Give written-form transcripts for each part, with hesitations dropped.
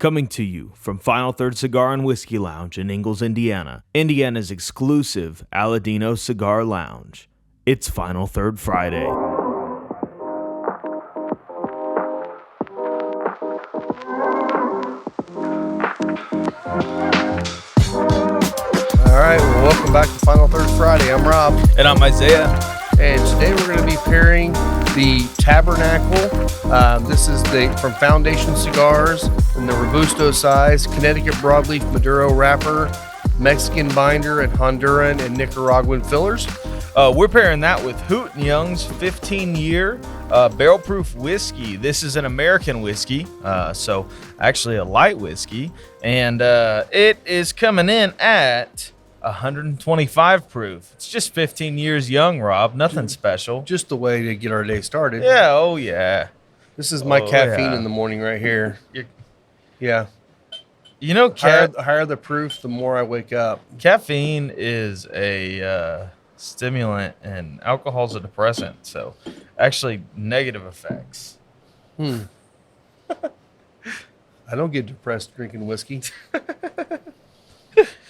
Coming to you from Final Third Cigar and Whiskey Lounge in Ingalls, Indiana, Indiana's exclusive Aladino Cigar Lounge. It's Final Third Friday. All right, well, welcome back to Final Third Friday. I'm Rob. And I'm Isaiah. And today we're going to be pairing the Tabernacle. This is from Foundation Cigars in the Robusto size, Connecticut Broadleaf Maduro wrapper, Mexican binder, and Honduran and Nicaraguan fillers. We're pairing that with Hoot & Young's 15-year barrel-proof whiskey. This is an American whiskey, so actually a light whiskey. And it is coming in at 125 proof. It's just 15 years young, Rob. Nothing special. Just the way to get our day started. Yeah, oh yeah. This is my caffeine in the morning right here. Yeah. You know, higher the proof, the more I wake up. Caffeine is a stimulant and alcohol's a depressant, so actually negative effects. I don't get depressed drinking whiskey.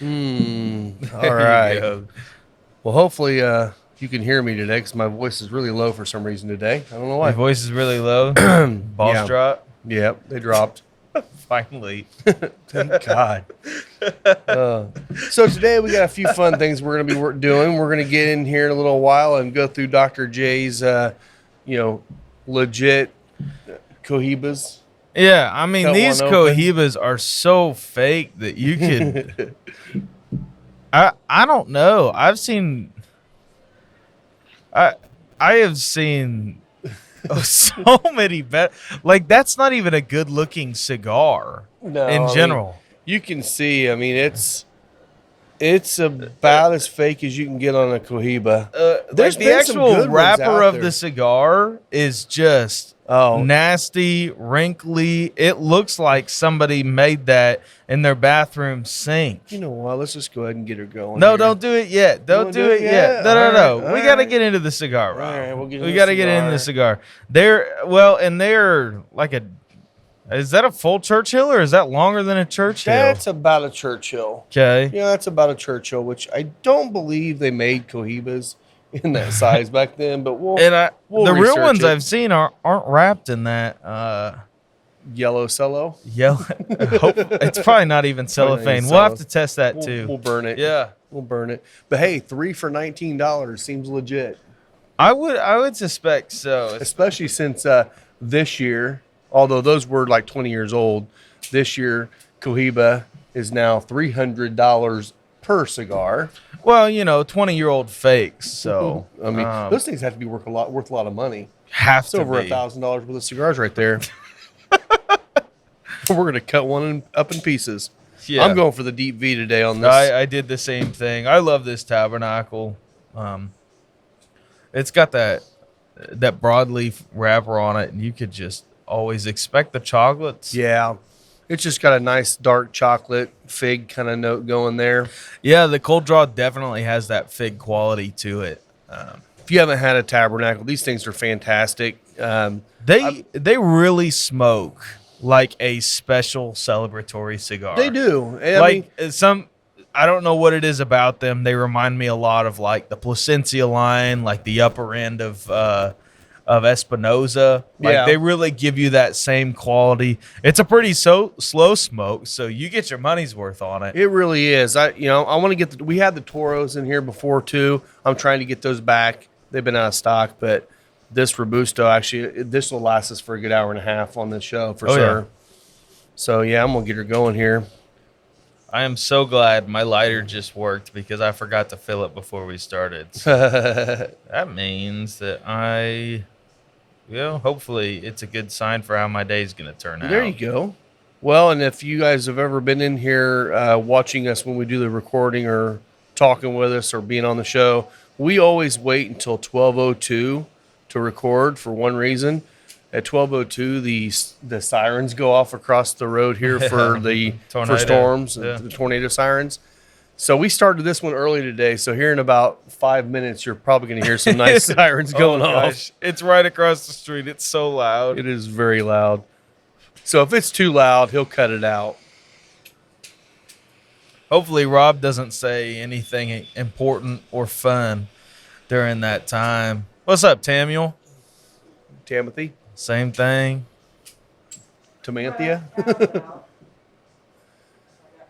All right. Well, hopefully you can hear me today because my voice is really low for some reason today. I don't know why. My voice is really low. Balls drop. Yep, they dropped. Finally. Thank God. So today we got a few fun things we're going to be doing. We're going to get in here in a little while and go through Dr. J's, legit Cohibas. Yeah, I mean, these Cohibas are so fake that you could... I don't know. I have seen so many better. Like, that's not even a good-looking cigar in general. You can see, I mean, it's about as fake as you can get on a Cohiba. There's the actual wrapper of the cigar is just nasty, wrinkly. It looks like somebody made that in their bathroom sink. You know what? Let's just go ahead and get her going. No, don't do it yet. Don't do it yet. No. We got to get into the cigar, Rob. All right, we got to get into the cigar. They're like is that a full Churchill or is that longer than a Churchill? That's about a Churchill. Okay. Yeah, that's about a Churchill, which I don't believe they made Cohibas in that size back then, but we'll the real ones I've seen aren't wrapped in that yellow cello. It's probably not even cellophane. We'll have to test that too. We'll burn it. Yeah, we'll burn it. But hey, 3 for $19 seems legit. I would suspect so, especially since this year, although those were like 20 years old, this year Cohiba is now $300 per cigar. Well, 20-year-old fakes. So I mean, those things have to be worth a lot of money. It's over $1,000 worth of cigars right there. We're gonna cut one up in pieces. Yeah. I'm going for the deep V today on this. I did the same thing. I love this Tabernacle. It's got that broadleaf wrapper on it, and you could just always expect the chocolates. Yeah. It's just got a nice dark chocolate fig kind of note going there. Yeah, the cold draw definitely has that fig quality to it. If you haven't had a Tabernacle, these things are fantastic. They really smoke like a special celebratory cigar. They do. I don't know what it is about them. They remind me a lot of like the Plasencia line, like the upper end of Espinosa. They really give you that same quality. It's a pretty slow smoke, so you get your money's worth on it. It really is. I want to get we had the Toros in here before too. I'm trying to get those back. They've been out of stock, but this Robusto this will last us for a good hour and a half on this show for sure. Yeah. So yeah, I'm gonna get her going here. I am so glad my lighter just worked because I forgot to fill it before we started. So that means that hopefully it's a good sign for how my day's going to turn out. There you go. Well, and if you guys have ever been in here watching us when we do the recording or talking with us or being on the show, we always wait until 12:02 to record for one reason. At 12:02, the sirens go off across the road here for for storms, the tornado sirens. So we started this one early today. So here in about 5 minutes, you're probably going to hear some nice sirens going off. It's right across the street. It's so loud. It is very loud. So if it's too loud, he'll cut it out. Hopefully, Rob doesn't say anything important or fun during that time. What's up, Tamuel? Timothy? Same thing. Tamanthia?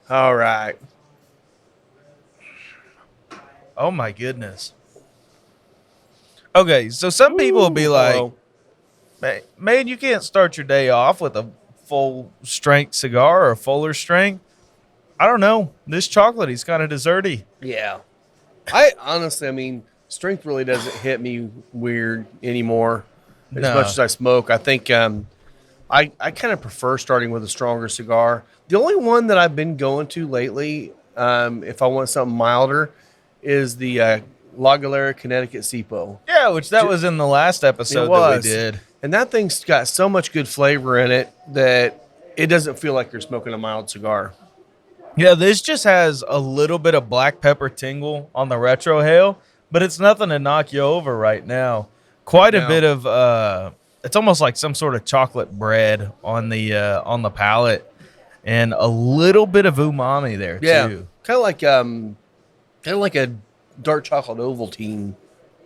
All right. Oh, my goodness. Okay, so some people will be like, man, you can't start your day off with a full strength cigar or a fuller strength. I don't know. This chocolate's kind of desserty. Yeah. I honestly, I mean, strength really doesn't hit me weird anymore as much as I smoke. I think I kind of prefer starting with a stronger cigar. The only one that I've been going to lately, if I want something milder, is the La Galera Connecticut Sipo. Yeah, which that was in the last episode that we did. And that thing's got so much good flavor in it that it doesn't feel like you're smoking a mild cigar. Yeah, this just has a little bit of black pepper tingle on the retro hail, but it's nothing to knock you over right now. Quite a bit of it's almost like some sort of chocolate bread on the palate, and a little bit of umami there too. Kind of like a dark chocolate Ovaltine.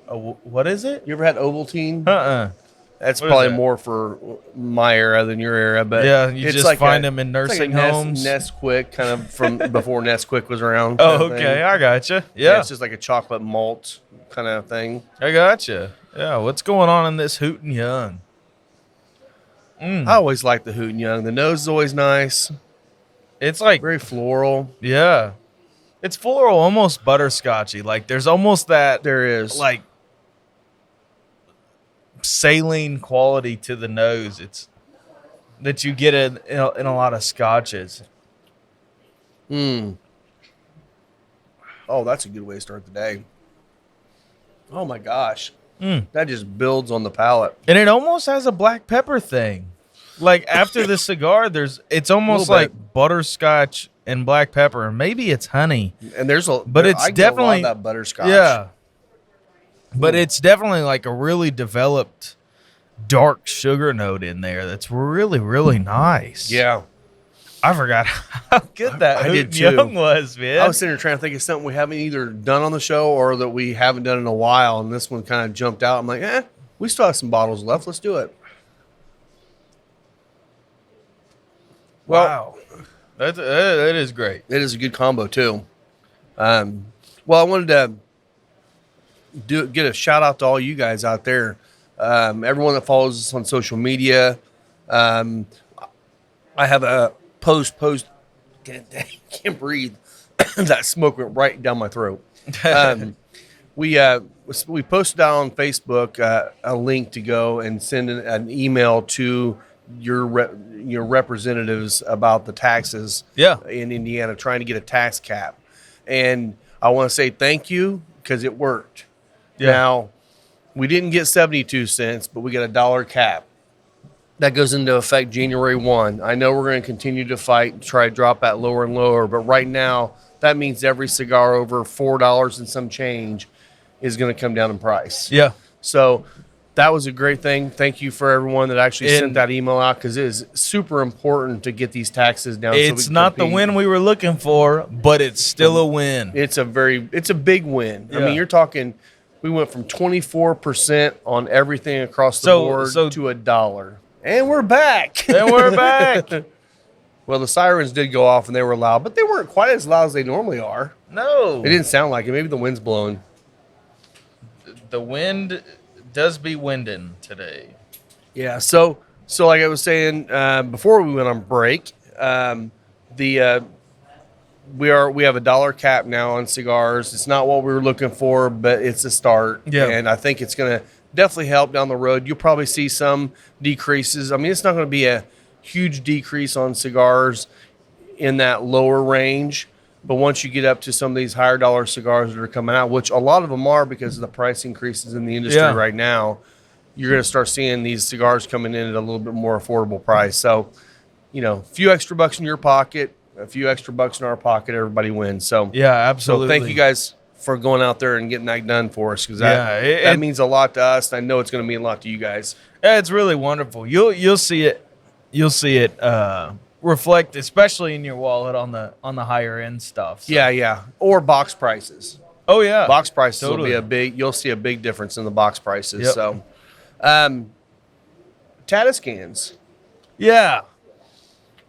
What is it? You ever had Ovaltine? That's What probably is that? more for my era than your era, but yeah, you it's just like find them in nursing homes. Nesquik, kind of from before Nesquik was around. Oh, okay, I gotcha. Yeah, it's just like a chocolate malt kind of thing. I gotcha. Yeah, what's going on in this Hoot and Young? I always like the Hoot and Young. The nose is always nice. It's like Very floral. yeah, it's floral, almost butterscotchy. Like there's almost that There is. like saline quality to the nose. It's that you get in a lot of scotches. Oh, that's a good way to start the day. Oh my gosh. That just builds on the palate. And it almost has a black pepper thing. Like after the cigar, it's almost like butterscotch and black pepper, and maybe it's honey. And there's a But it's I get a lot definitely of that butterscotch. Yeah. But it's definitely like a really developed dark sugar note in there that's really, really nice. Yeah. I forgot how good that I Hoot did and too. Young was, man. I was sitting there trying to think of something we haven't either done on the show or that we haven't done in a while, and this one kind of jumped out. I'm like, we still have some bottles left. Let's do it. Well, wow. That is great. it is a good combo too. Well, I wanted to get a shout out to all you guys out there, everyone that follows us on social media. I have a post. God dang, can't breathe. That smoke went right down my throat. We posted out on Facebook a link to go and send an email to your representatives about the taxes in Indiana, trying to get a tax cap. And I want to say thank you because it worked. Yeah. Now, we didn't get 72 cents, but we got $1 cap. That goes into effect January 1. I know we're going to continue to fight, try to drop that lower and lower, but right now, that means every cigar over $4 and some change is going to come down in price. Yeah. So that was a great thing. Thank you for everyone that actually sent that email out, because it is super important to get these taxes down. It's not the win we were looking for, but it's still a win. It's a big win. Yeah. I mean, you're talking, we went from 24% on everything across the board to $1. And we're back. Well, the sirens did go off and they were loud, but they weren't quite as loud as they normally are. No. It didn't sound like it. Maybe the wind's blowing. The wind does be winding today. Yeah. So like I was saying before we went on break, we have $1 cap now on cigars. It's not what we were looking for, but it's a start. Yeah. And I think it's going to definitely help down the road. You'll probably see some decreases. I mean, it's not going to be a huge decrease on cigars in that lower range, but once you get up to some of these higher dollar cigars that are coming out, which a lot of them are because of the price increases in the industry right now, you're going to start seeing these cigars coming in at a little bit more affordable price. So, a few extra bucks in your pocket, a few extra bucks in our pocket, everybody wins. So yeah, absolutely. So thank you guys for going out there and getting that done for us, because that means a lot to us. And I know it's going to mean a lot to you guys. Yeah, it's really wonderful. You'll see it you'll see it reflect, especially in your wallet on the higher end stuff. So. Yeah. Or box prices. Oh yeah. Box prices Totally. will be you'll see a big difference in the box prices. Yep. So, Tatiscans. Yeah.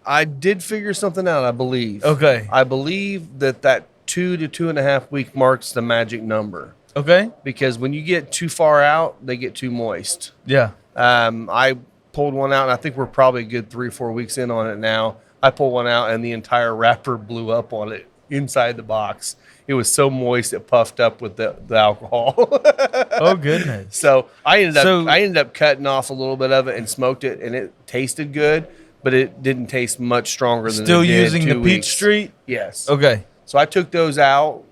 I did figure something out, I believe. Okay. I believe that 2 to 2.5 week marks the magic number. Okay. Because when you get too far out, they get too moist. Yeah. I pulled one out, and I think we're probably a good 3 or 4 weeks in on it now. I pulled one out, and the entire wrapper blew up on it inside the box. It was so moist it puffed up with the alcohol. Oh goodness. So I ended up cutting off a little bit of it and smoked it, and it tasted good, but it didn't taste much stronger than Still it did using 2 the weeks. Peachtree? Yes. Okay. So I took those out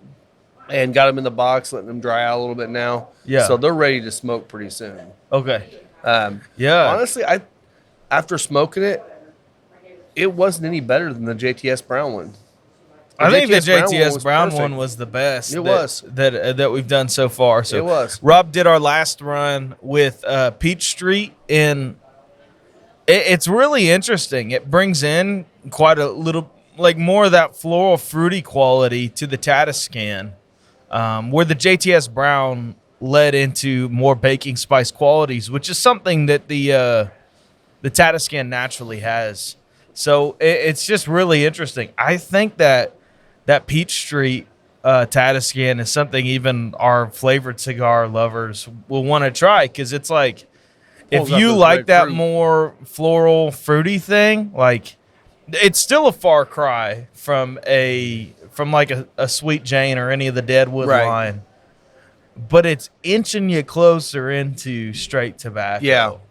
and got them in the box, letting them dry out a little bit now. Yeah. So they're ready to smoke pretty soon. Okay. Yeah. Honestly, after smoking it, it wasn't any better than the JTS Brown one. I think the JTS JTS Brown perfect. one was the best. It was. That we've done so far. So it was. Rob did our last run with Peachtree, and it's really interesting. It brings in quite a little, like more of that floral fruity quality to the Tatiscan, where the JTS Brown led into more baking spice qualities, which is something that the Tatiscan naturally has. So it's just really interesting. I think that Peachtree Tatiscan is something even our flavored cigar lovers will want to try, because it's like, if you like that fruit. more floral fruity thing, like it's still a far cry from like a Sweet Jane or any of the Deadwood line, but it's inching you closer into straight tobacco.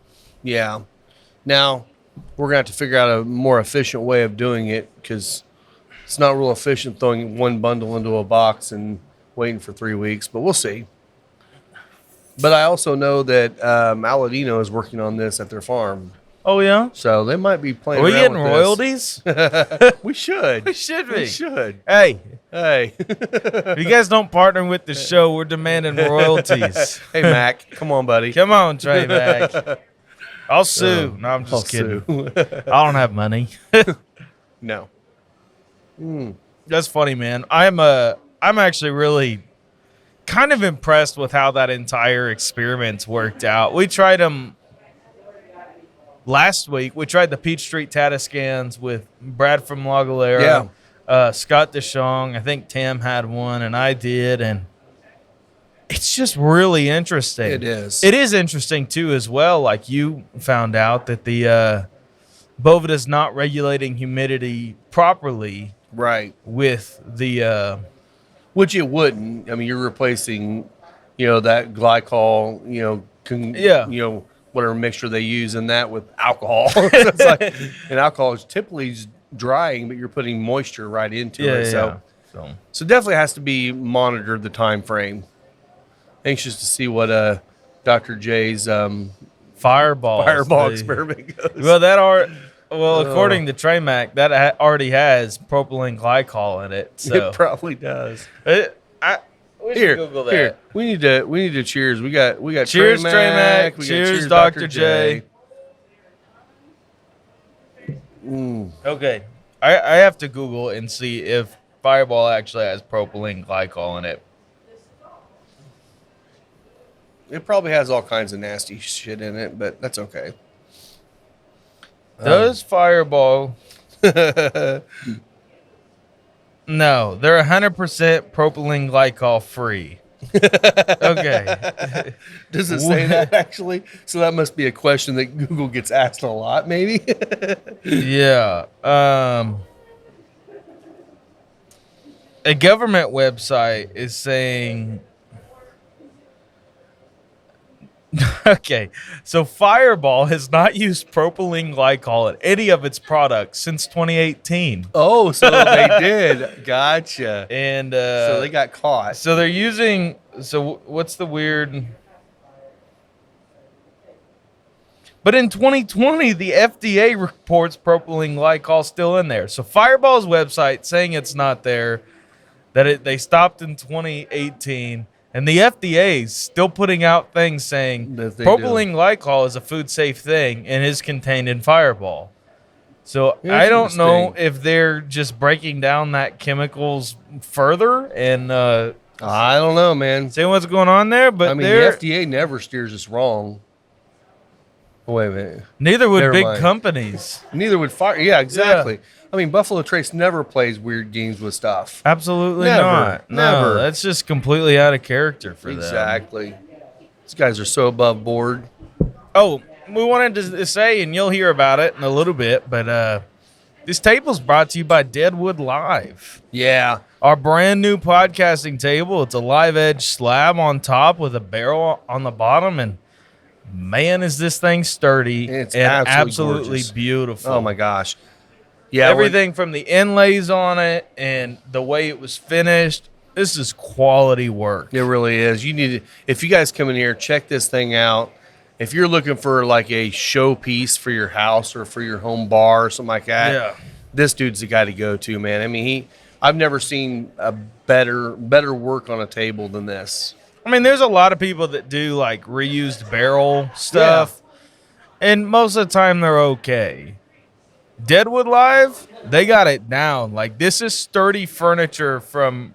Yeah. Now we're gonna have to figure out a more efficient way of doing it, because it's not real efficient throwing one bundle into a box and waiting for 3 weeks, but we'll see. But I also know that Aladino is working on this at their farm. Oh yeah. So they might be playing. Are we around getting with royalties? This. We should. We should be. We should. Hey, if you guys don't partner with the show, we're demanding royalties. Hey Mac, come on, buddy. Come on, Trey Mac. I'll sue. No, I'm just kidding. I don't have money. No. That's funny, man. I'm actually really kind of impressed with how that entire experiment's worked out. We tried them last week. We tried the Peachtree Tatiscans with Brad from La Galera, Scott DeShong. I think Tim had one, and I did, and it's just really interesting. It is. It is interesting too, as well. Like you found out that the Bovada's not regulating humidity properly, right? With the which it wouldn't. I mean, you're replacing, that glycol, whatever mixture they use in that with alcohol. So it's like, and alcohol is typically drying, but you're putting moisture right into it. So definitely has to be monitored, the time frame. Anxious to see what Dr. J's fireball experiment goes. Well, according to Trey Mac, that already has propylene glycol in it. So it probably does. We should Google that. Here, we need to cheers. We got cheers, Trey Mac. Mac. Cheers, Dr. J. Okay, I have to Google and see if Fireball actually has propylene glycol in it. It probably has all kinds of nasty shit in it, but that's okay. Does Fireball? No, they're 100% propylene glycol free. Okay. Does it say that actually? So that must be a question that Google gets asked a lot, maybe. Yeah. A government website is saying. Okay, so Fireball has not used propylene glycol in any of its products since 2018. Oh, so they did. Gotcha. And so they got caught. So they're using. So what's the weird? But in 2020, the FDA reports propylene glycol still in there. So Fireball's website saying it's not there, that they stopped in 2018. And the FDA is still putting out things saying propylene glycol is a food safe thing and is contained in Fireball. So I don't know Interesting. if they're just breaking down that chemicals further and I don't know, man. seeing what's going on there. But I mean, the FDA never steers us wrong. Oh, wait a minute. neither would Never big mind. companies. Neither would fire. Yeah, exactly. I mean, Buffalo Trace never plays weird games with stuff. Absolutely Never, not. never. No, that's just completely out of character for them. Exactly. These guys are so above board. Oh, we wanted to say, and you'll hear about it in a little bit, but this table's brought to you by Deadwood Live. Yeah. Our brand new podcasting table. It's a live edge slab on top with a barrel on the bottom, and man, is this thing sturdy It's and absolutely absolutely gorgeous. beautiful. Oh my gosh. Yeah. Everything from the inlays on it and the way it was finished. This is quality work. It really is. You need to, if you guys come in here, check this thing out. If you're looking for like a showpiece for your house or for your home bar or something like that, Yeah. this dude's the guy to go to, man. I mean, I've never seen a better work on a table than this. I mean, there's a lot of people that do like reused barrel stuff, and most of the time they're okay. Deadwood Live, they got it down. Like, this is sturdy furniture from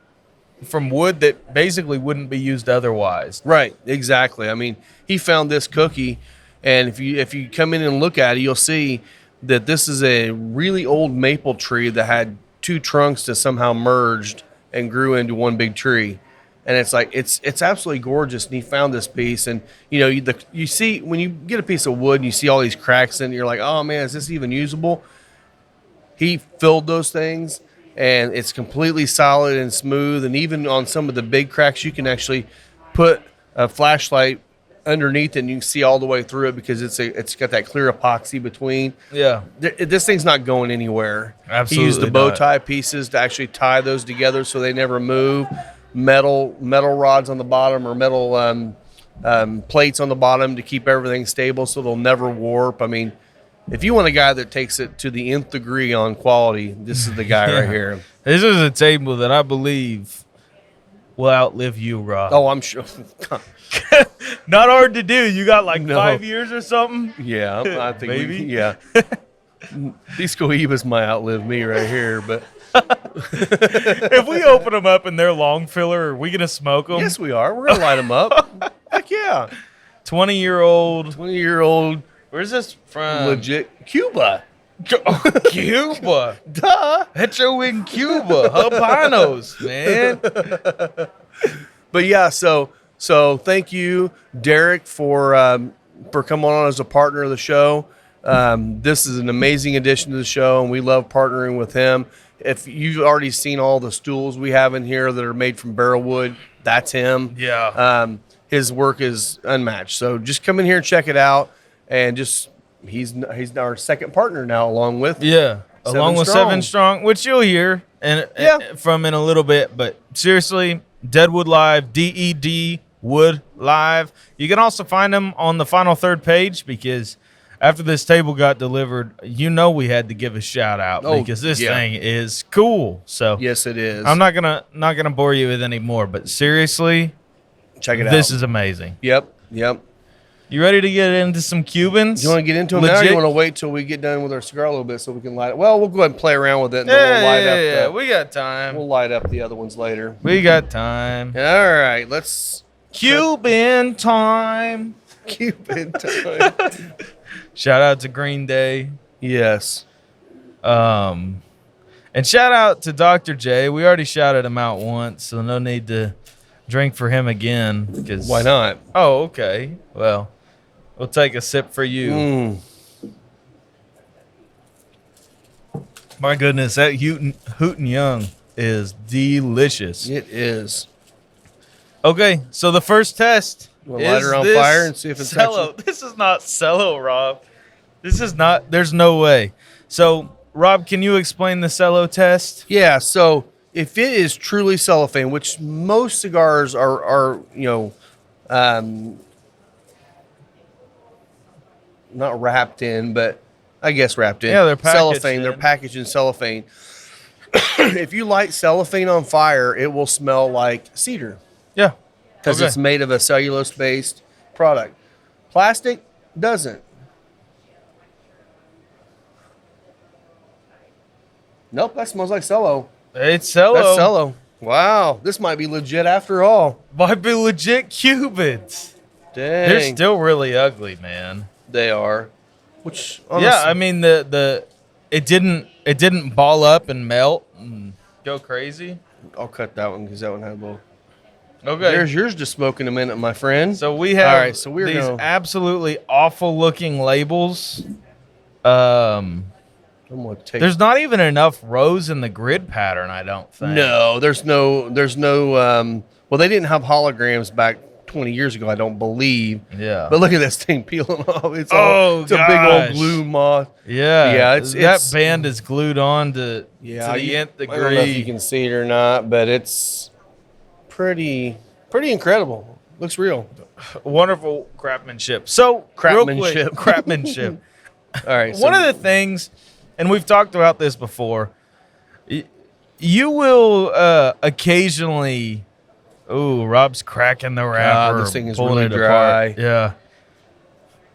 wood that basically wouldn't be used otherwise. Right, exactly. I mean, he found this cookie, and if you come in and look at it, you'll see that this is a really old maple tree that had two trunks that somehow merged and grew into one big tree. And it's like it's absolutely gorgeous. And he found this piece, and you see when you get a piece of wood and you see all these cracks in it, you're like, oh man, is this even usable? He filled those things, and it's completely solid and smooth. And even on some of the big cracks, you can actually put a flashlight underneath it, and you can see all the way through it because it's got that clear epoxy between. Yeah. This thing's not going anywhere. Absolutely He used the bow not. tie pieces to actually tie those together so they never move. Metal rods on the bottom, or metal plates on the bottom to keep everything stable so they'll never warp. I mean, if you want a guy that takes it to the nth degree on quality, this is the guy right here. This is a table that I believe will outlive you, Rob. Oh, I'm sure. Not hard to do. You got like No. 5 years or something? Yeah, I think Maybe. yeah. These cohibas might outlive me right here, but If we open them up and they're long filler, are we going to smoke them? yes, we are. We're gonna light them up. Heck yeah, 20-year-old. 20-year-old Where's this from? legit Cuba. Cuba. Duh. Hecho in Cuba. Habanos, man. But yeah, so thank you, Derek, for coming on as a partner of the show. This is an amazing addition to the show, and we love partnering with him. If you've already seen all the stools we have in here that are made from barrel wood, that's him. Yeah. His work is unmatched. So just come in here and check it out, and just he's our second partner now, along with Yeah. Along with Strong. 7 Strong, which you'll hear from in a little bit. But seriously, Deadwood Live, DED Wood Live. You can also find them on the final third page, because after this table got delivered, we had to give a shout out because this thing is cool. So Yes, it is. I'm not gonna bore you with any more, but seriously, check it out. this is amazing. Yep. You ready to get into some Cubans? Do you want to get into them now, or you want to wait till we get done with our cigar a little bit so we can light it? Well, we'll go ahead and play around with it, and then we'll light up. We got time. We'll light up the other ones later. We got time. All right, let's Cuban time. Cuban time. Shout out to Green Day. Yes. And shout out to Dr. J. We already shouted him out once, so no need to drink for him again. Because Why not? Oh, okay. Well, we'll take a sip for you. Mm. My goodness, that Hootin' Young is delicious. It is. Okay, so the first test Wanna is light her on this fire and see if it's cello. actually- This is not cello, Rob. This is not. There's no way. So, Rob, can you explain the cello test? Yeah. So if it is truly cellophane, which most cigars are not wrapped in, but I guess wrapped in. Yeah, they're packaged cellophane. They're in. packaged in cellophane. If you light cellophane on fire, it will smell like cedar Yeah. because Okay. it's made of a cellulose-based product. Plastic doesn't. Nope, that smells like cello. It's cello. That's cello. Wow, this might be legit after all. Might be legit Cubans. Dang. They're still really ugly, man. They are. Which Yeah, I mean it didn't ball up and melt and go crazy. I'll cut that one because that one had a little. Okay. There's yours to smoke in a minute, my friend. So we have all right, so we're these gonna, absolutely awful looking labels. I'm gonna take. There's not even enough rows in the grid pattern, I don't think. No, there's no. Well, they didn't have holograms back 20 years ago, I don't believe. Yeah. But look at this thing peeling off. It's Oh, it's a big old glue moth. Yeah. Yeah, that it's band is glued on to yeah. the nth degree. I don't know if you can see it or not, but it's pretty incredible. Looks real. Wonderful craftsmanship. So, real quick, Craftsmanship. craftsmanship. All right. One of the things, and we've talked about this before, you will occasionally. Ooh, Rob's cracking the wrapper. this thing is pulling really it dry. apart. Yeah.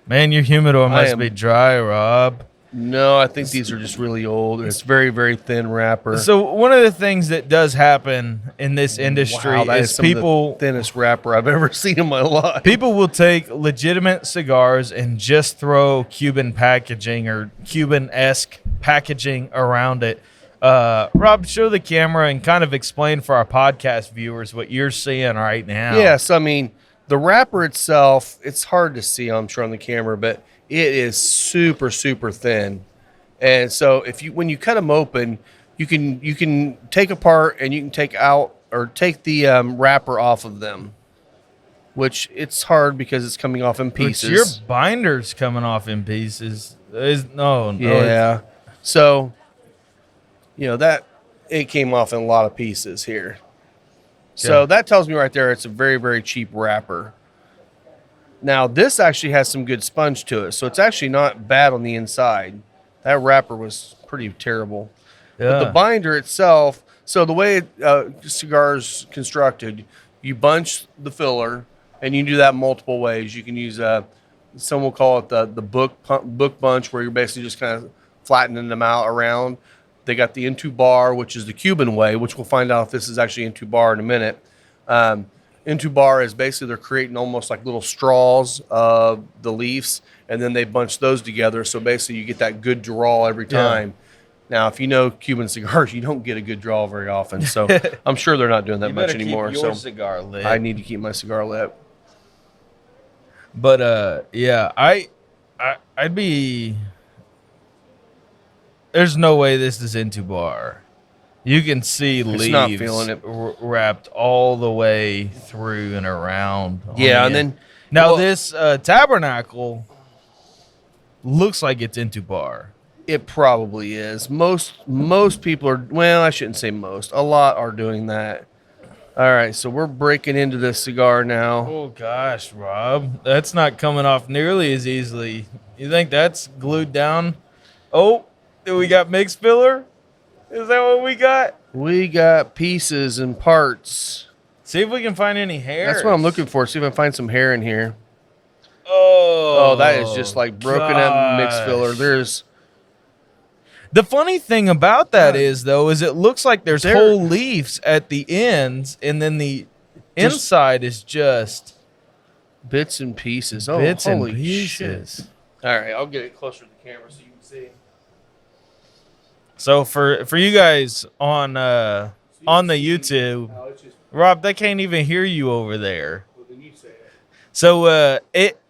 Man, your humidor must be dry, Rob. No, I think these are just really old. It's very, very thin wrapper. So one of the things that does happen in this industry Wow, that is some of people the thinnest wrapper I've ever seen in my life. people will take legitimate cigars and just throw Cuban packaging or Cuban-esque packaging around it. Rob, show the camera and kind of explain for our podcast viewers what you're seeing right now. Yes, I mean, the wrapper itself, it's hard to see, I'm sure, on the camera, but it is super, super thin. And so when you cut them open, you can take apart and you can take out or take the wrapper off of them, which it's hard because it's coming off in pieces. But your binder's coming off in pieces. No. Yeah. So, that it came off in a lot of pieces here. So that tells me right there it's a very, very cheap wrapper. Now, this actually has some good sponge to it, so it's actually not bad on the inside. That wrapper was pretty terrible. Yeah. But the binder itself, so the way Cigar's constructed, you bunch the filler, and you can do that multiple ways. You can use, some will call it the book bunch, where you're basically just kind of flattening them out around. They got the into bar, which is the Cuban way, which we'll find out if this is actually into bar in a minute. Into bar is basically they're creating almost like little straws of the leaves, and then they bunch those together. So basically you get that good draw every time. Now, if you know Cuban cigars, you don't get a good draw very often. So I'm sure they're not doing that much anymore. Keep your so cigar lit. I need to keep my cigar lit. But yeah, I'd be. There's no way this is into bar. You can see leaves not feeling it. Wrapped all the way through and around. Yeah, and then now this Tabernacle looks like it's into bar. It probably is. Most people are. Well, I shouldn't say most. A lot are doing that. All right, so we're breaking into this cigar now. Oh gosh, Rob, that's not coming off nearly as easily. You think that's glued down? Oh, do we got mixed filler? Is that what we got? We got pieces and parts. See if we can find any hair. That's what I'm looking for. See if I can find some hair in here. Oh, that is just like broken up mixed filler. There's the funny thing about that is it looks like there's whole leaves at the ends, and then the inside is just bits and pieces. Oh, bits and holy pieces. Shit. All right, I'll get it closer to the camera so you can see. So for you guys on the YouTube, Rob, they can't even hear you over there. Well, then you say it. So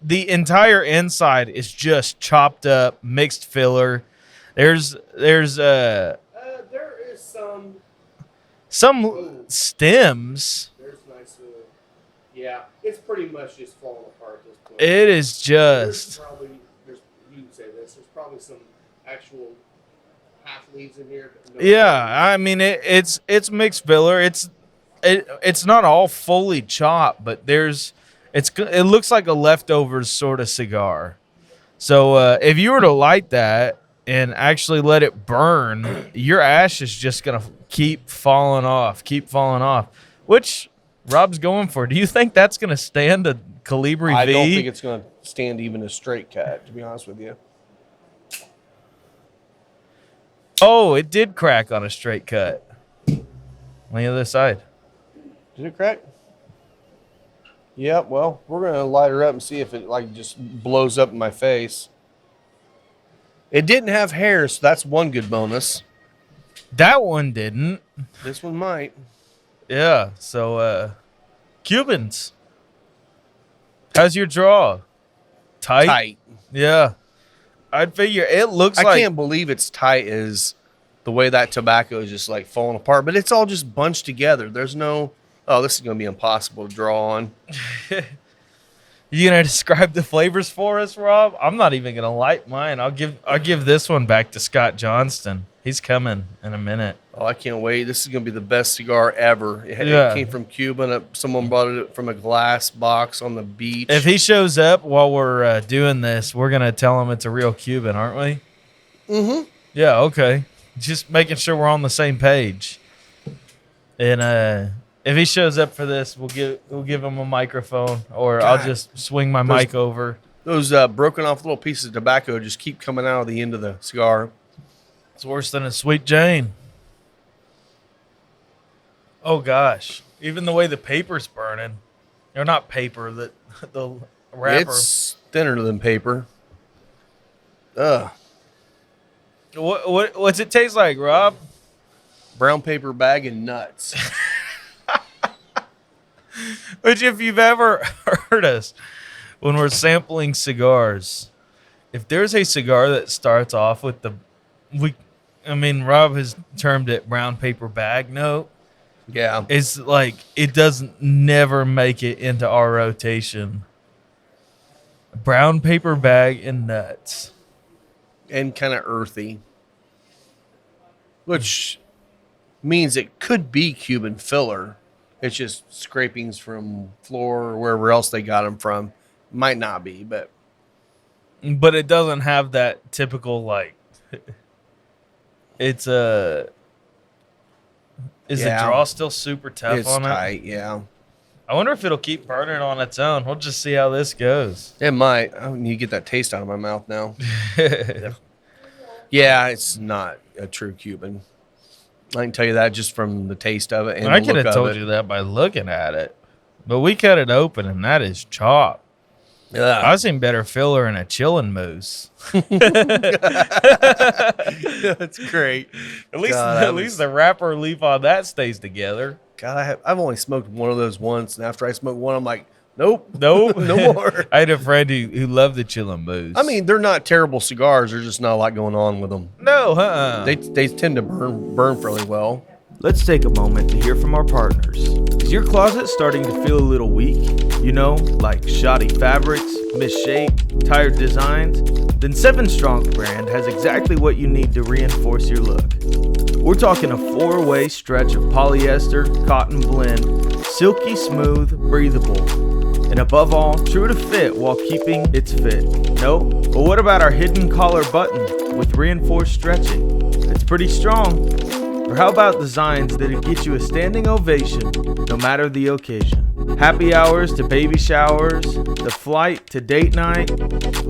the entire inside is just chopped up, mixed filler. There's there is some stems. There's nice. Yeah, it's pretty much just falling apart at this point. It is just. You can say this. There's probably some actual half leaves in here. I mean it's mixed filler. It's not all fully chopped, but it looks like a leftovers sort of cigar. So if you were to light that and actually let it burn, your ash is just gonna keep falling off, which Rob's going for. Do you think that's gonna stand a Calibri V? I don't think it's gonna stand even a straight cat, to be honest with you. Oh, it did crack on a straight cut. On the other side. Did it crack? Yep. Well, we're gonna light her up and see if it like just blows up in my face. It didn't have hair, so that's one good bonus. That one didn't. This one might. Yeah. So, Cubans. How's your draw? Tight. Yeah. I'd figure it looks I like. can't believe it's tight as the way that tobacco is just like falling apart, but it's all just bunched together. There's no, oh, this is going to be impossible to draw on. You gonna describe the flavors for us, Rob? I'm not even gonna light mine. I'll give this one back to Scott Johnston. He's coming in a minute. Oh, I can't wait. This is going to be the best cigar ever. It came from Cuba. Someone brought it from a glass box on the beach. If he shows up while we're doing this, we're going to tell him it's a real Cuban, aren't we? Mm-hmm. Yeah, okay. Just making sure we're on the same page. And if he shows up for this, we'll give him a microphone, or I'll just swing my mic over. Those broken off little pieces of tobacco just keep coming out of the end of the cigar. It's worse than a Sweet Jane. Oh, gosh. Even the way the paper's burning. Or not paper, the wrapper. It's thinner than paper. Ugh. What's it taste like, Rob? Brown paper bag and nuts. Which, if you've ever heard us when we're sampling cigars, if there's a cigar that starts off with Rob has termed it brown paper bag note. Yeah. It's like it doesn't never make it into our rotation. Brown paper bag and nuts. And kind of earthy. Which means it could be Cuban filler. It's just scrapings from floor or wherever else they got them from. Might not be, but it doesn't have that typical like. It's a. Is the draw still super tough on it? It's tight, yeah. I wonder if it'll keep burning on its own. We'll just see how this goes. It might. I need to get that taste out of my mouth now. Yeah, it's not a true Cuban. I can tell you that just from the taste of it. And I could have told you that by looking at it. But we cut it open, and that is chop. Yeah. I've seen better filler in a chillin' mousse. That's great. At least the wrapper leaf on that stays together. God, I've only smoked one of those once, and after I smoked one, I'm like, nope, no more. I had a friend who loved the chillin' mousse. I mean, they're not terrible cigars. There's just not a lot going on with them. No, They tend to burn fairly well. Let's take a moment to hear from our partners. Is your closet starting to feel a little weak? You know, like shoddy fabrics, misshaped, tired designs? Then 7 Strong brand has exactly what you need to reinforce your look. We're talking a 4-way stretch of polyester, cotton blend, silky smooth, breathable, and above all, true to fit while keeping its fit. No? But what about our hidden collar button with reinforced stretching? It's pretty strong. Or how about designs that'll get you a standing ovation no matter the occasion? Happy hours to baby showers, the flight to date night,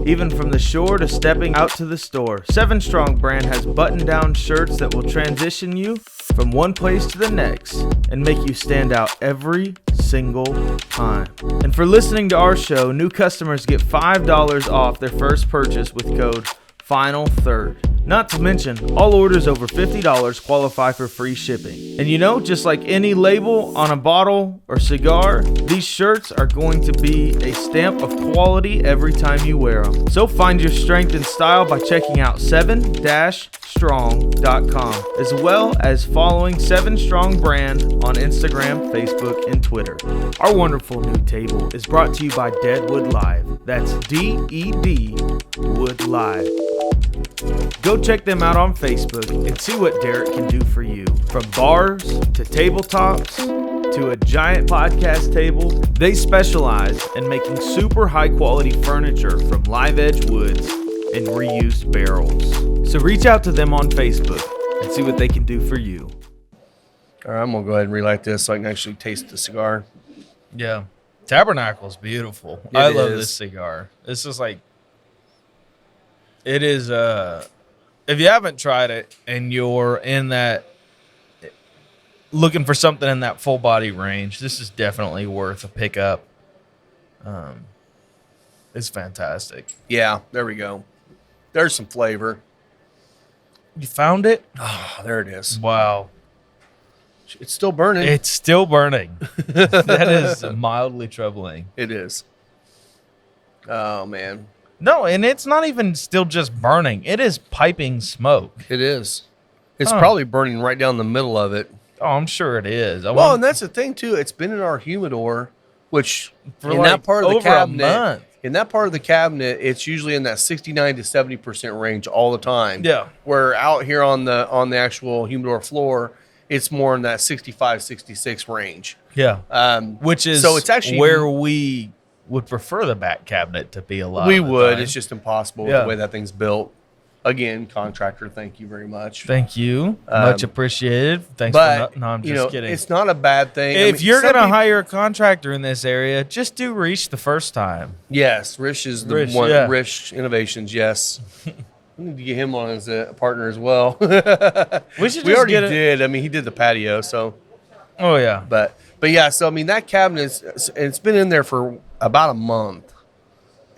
even from the shore to stepping out to the store. 7 Strong brand has button-down shirts that will transition you from one place to the next and make you stand out every single time. And for listening to our show, new customers get $5 off their first purchase with code FINAL3rd. Not to mention, all orders over $50 qualify for free shipping. And you know, just like any label on a bottle or cigar, these shirts are going to be a stamp of quality every time you wear them. So find your strength and style by checking out 7-strong.com, as well as following 7 Strong brand on Instagram, Facebook, and Twitter. Our wonderful new table is brought to you by Deadwood Live. That's D-E-D Wood Live. Go check them out on Facebook and see what Derek can do for you. From bars to tabletops to a giant podcast table, they specialize in making super high quality furniture from live edge woods and reused barrels. So reach out to them on Facebook and see what they can do for you. All right, I'm going to go ahead and relight this so I can actually taste the cigar. Yeah. Tabernacle is beautiful. I love this cigar. This is like, it is if you haven't tried it and you're in that looking for something in that full body range, this is definitely worth a pickup. It's fantastic. Yeah, there we go. There's some flavor. You found it? Oh, there it is. Wow. It's still burning. It's still burning. That is mildly troubling. It is. Oh, man. No, and it's not even still just burning. It is piping smoke. It is. It's probably burning right down the middle of it. Oh, I'm sure it is. Well, and that's the thing, too. It's been in our humidor, which for in like that part of the over a cabinet, month. in that part of the cabinet, it's usually in that 69 to 70% range all the time. Yeah. Where out here on the actual humidor floor, it's more in that 65, 66 range. Yeah. Which is so it's actually where we would prefer the back cabinet to be a lot. We of the would. time. It's just impossible with the way that thing's built. Again, contractor, thank you very much. Thank you. Much appreciated. Thanks but, for no, I'm just kidding. It's not a bad thing. If you're going to hire a contractor in this area, just do Reach the first time. Yes, Rich is the one. Yeah. Rich Innovations, yes. We need to get him on as a partner as well. We already did. I mean, he did the patio, so. Oh, yeah. But yeah, so, I mean, that cabinet, it's been in there for about a month.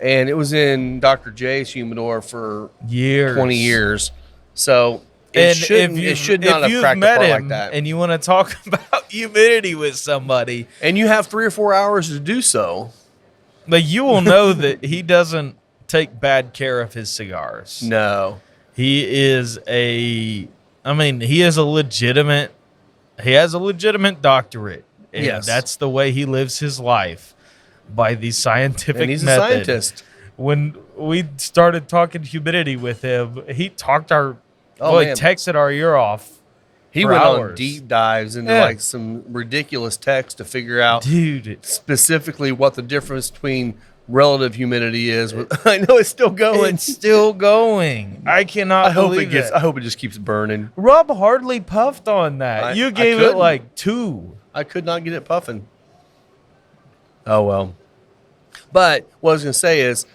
And it was in Dr. J's humidor for 20 years. So it should not have cracked apart like that. And you want to talk about humidity with somebody. And you have 3 or 4 hours to do so. But you will know that he doesn't take bad care of his cigars. No. He has a legitimate doctorate. And yes. That's the way he lives his life. By the scientific and he's method. a scientist. When we started talking humidity with him, he talked he texted our ear off. He went on deep dives into like some ridiculous text to figure out specifically what the difference between relative humidity is. I know it's still going. It's still going. I cannot believe it. I hope it just keeps burning. Rob hardly puffed on that. You gave it like 2. I could not get it puffing. Oh, well. But what I was going to say is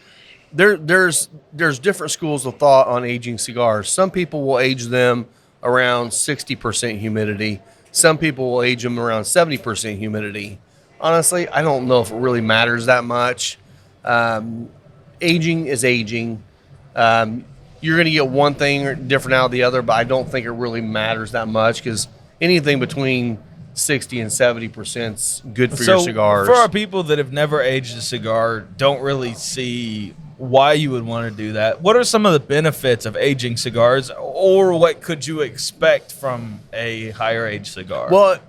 there's different schools of thought on aging cigars. Some people will age them around 60% humidity. Some people will age them around 70% humidity. Honestly, I don't know if it really matters that much. Aging is aging. You're going to get one thing different out of the other, but I don't think it really matters that much because anything between 60 and 70% is good for your cigars. For our people that have never aged a cigar, don't really see why you would want to do that. What are some of the benefits of aging cigars, or what could you expect from a higher age cigar? Well,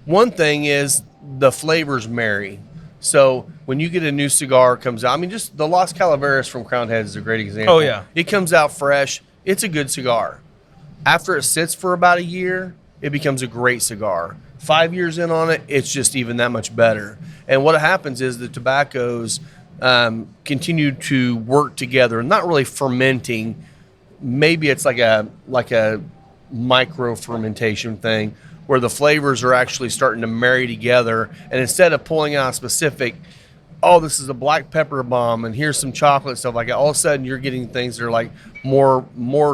one thing is the flavors marry. So when you get a new cigar comes out, I mean, just the Las Calaveras from Crowned Heads is a great example. Oh, yeah. It comes out fresh. It's a good cigar. After it sits for about a year, it becomes a great cigar. 5 years in on it, it's just even that much better. And what happens is the tobaccos continue to work together, not really fermenting. Maybe it's like a micro fermentation thing where the flavors are actually starting to marry together. And instead of pulling out a specific, oh, this is a black pepper bomb and here's some chocolate stuff like that, all of a sudden you're getting things that are like more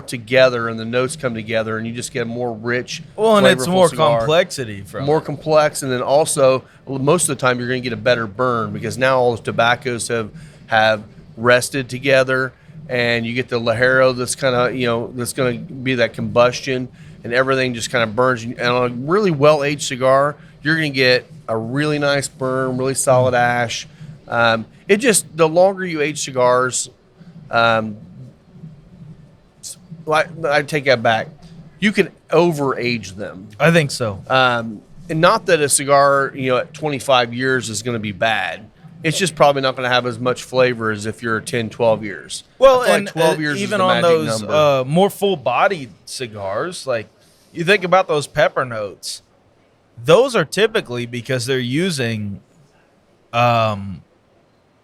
together and the notes come together and you just get a more rich, and it's more cigar. Complexity from more complex, and then also most of the time you're going to get a better burn because now all the tobaccos have rested together and you get the Ligero that's kind of that's going to be that combustion and everything just kind of burns. And on a really well aged cigar, you're going to get a really nice burn, really solid ash. It just, the longer you age cigars, I take that back. You can over-age them. I think so. And not that a cigar, at 25 years is going to be bad. It's just probably not going to have as much flavor as if you're 10, 12 years. Well, and like 12 years even on those more full-bodied cigars, like you think about those pepper notes, those are typically because they're using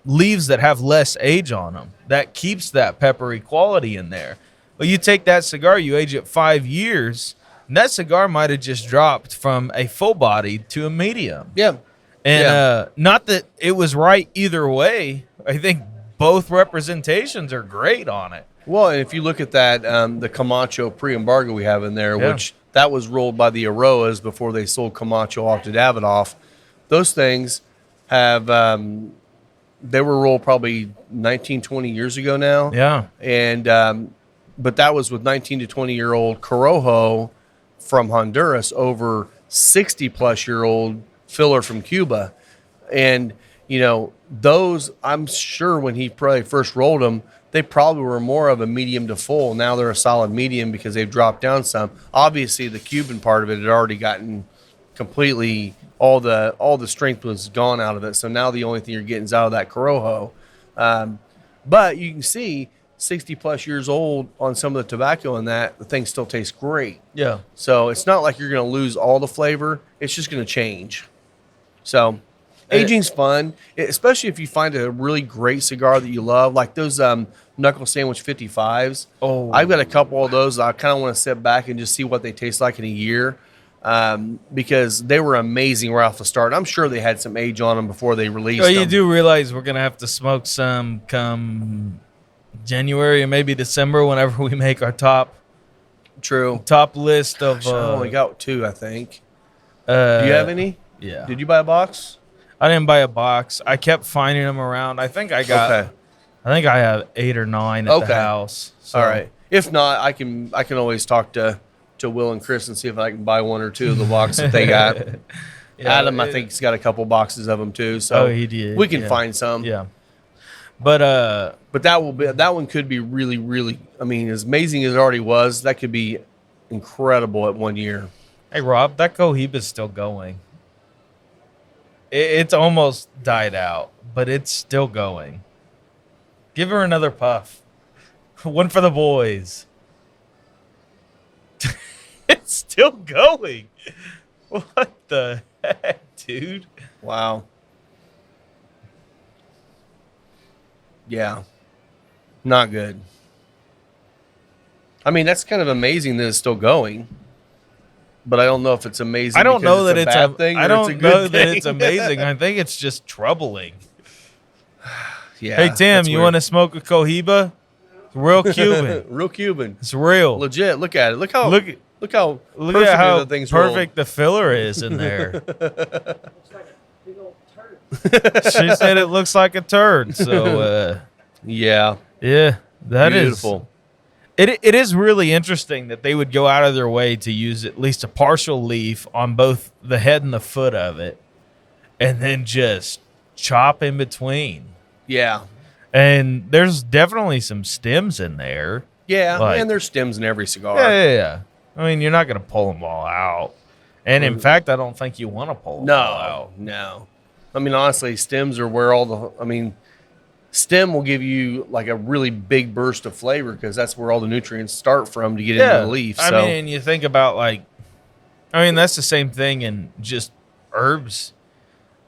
leaves that have less age on them. That keeps that peppery quality in there. But you take that cigar, you age it 5 years, and that cigar might have just dropped from a full body to a medium. Yeah. And not that it was right either way. I think both representations are great on it. Well, and if you look at that, the Camacho pre-embargo we have in there, Yeah. which that was rolled by the Aroas before they sold Camacho off to Davidoff. Those things have they were rolled probably 19, 20 years ago now. Yeah. And but that was with 19 to 20-year-old Corojo from Honduras over 60-plus-year-old filler from Cuba. And, you know, those, I'm sure when he probably first rolled them, they probably were more of a medium to full. Now they're a solid medium because they've dropped down some. Obviously, the Cuban part of it had already gotten completely, all the strength was gone out of it. So now the only thing you're getting is out of that Corojo. But you can see 60-plus years old on some of the tobacco in that, the thing still tastes great. Yeah. So it's not like you're going to lose all the flavor. It's just going to change. So aging's fun, especially if you find a really great cigar that you love, like those Knuckle Sandwich 55s. Oh. I've got a couple of those. I kind of want to sit back and just see what they taste like in a year, because they were amazing right off the start. I'm sure they had some age on them before they released Oh, them. you do realize we're going to have to smoke some come January or maybe December whenever we make our top list of. I only got 2, I think. Do Do you have any? Yeah. Did you buy a box? I didn't buy a box. I kept finding them around. I think I got. Okay. I think I have 8 or 9 at the house. So. All right. If not, I can always talk to Will and Chris and see if I can buy 1 or 2 of the boxes that they got. Yeah, Adam, I think he's got a couple boxes of them too. So Oh, he did. we can Yeah. find some. Yeah. But that one could be really, really. I mean, as amazing as it already was, that could be incredible at 1 year. hey Rob, that Cohiba's still going. It's almost died out, but it's still going. Give her another puff. One for the boys. It's still going. What the heck, dude? Wow. Yeah. Not good. I mean, that's kind of amazing that it's still going. But I don't know if it's amazing. I don't know that it's a bad thing. I or don't it's a know good that thing. it's amazing. I think it's just troubling. Yeah. Hey Tim, you want to smoke a Cohiba? It's real Cuban. Real Cuban. It's real. Legit. Look at it. Look how Look how at perfectly how the thing's perfect the filler is in there. Looks like a big old turd. She said it looks like a turd. So rolled. Yeah. yeah, that is Beautiful. It is really interesting that they would go out of their way to use at least a partial leaf on both the head and the foot of it, and then just chop in between. Yeah. And there's definitely some stems in there. Yeah. Like- And there's stems in every cigar. Yeah. I mean, you're not going to pull them all out. And in fact, I don't think you want to pull them all out. No. I mean, honestly, stems are where stem will give you like a really big burst of flavor because that's where all the nutrients start from to get into the leaf. So. I mean, you think about that's the same thing in just herbs.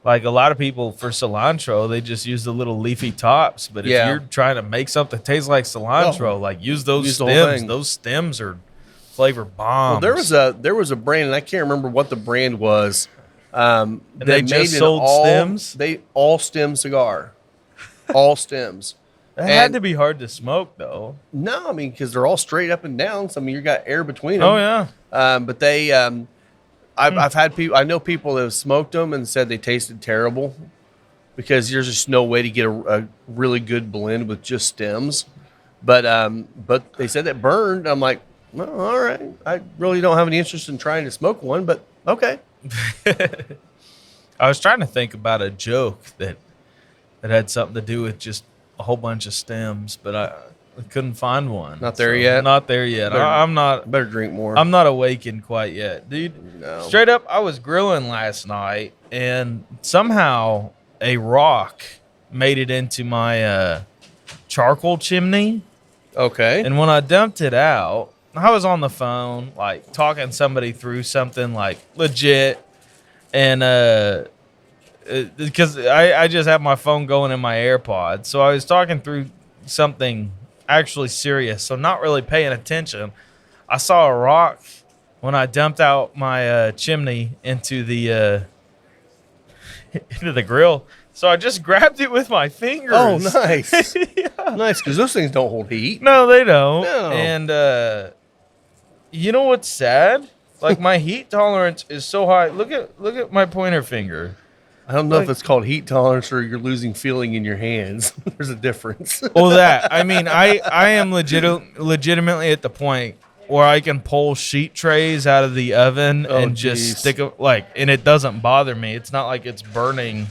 Like a lot of people for cilantro, they just use the little leafy tops. But if Yeah. you're trying to make something taste like cilantro, use those Use the whole stems. thing. Those stems are flavor bombs. Well, there was a brand, and I can't remember what the brand was. And they just sold stems? They all stem cigar, all stems. That had to be hard to smoke, though. No, I mean because they're all straight up and down. So I mean you got air between them. Oh yeah. But they, I've had people. I know people that have smoked them and said they tasted terrible because there's just no way to get a really good blend with just stems. But they said that burned. I'm like, well, all right. I really don't have any interest in trying to smoke one, but okay. I was trying to think about a joke that had something to do with just a whole bunch of stems, but I couldn't find one. Not there yet? Not there yet. Better- I'm not. Better drink more. I'm not awakened quite yet, dude. No. Straight up, I was grilling last night, and somehow a rock made it into my charcoal chimney. Okay. And when I dumped it out, I was on the phone, like talking somebody through something like legit, and because I just have my phone going in my AirPods, so I was talking through something actually serious, so not really paying attention. I saw a rock when I dumped out my chimney into the into the grill. So I just grabbed it with my fingers. Oh, nice. Yeah. Nice, because those things don't hold heat. No, they don't. No. And you know what's sad? Like my heat tolerance is so high. Look at my pointer finger. I don't know if it's called heat tolerance or you're losing feeling in your hands. There's a difference. Well, I am legitimately at the point where I can pull sheet trays out of the oven and just stick them and it doesn't bother me. It's not like it's burning.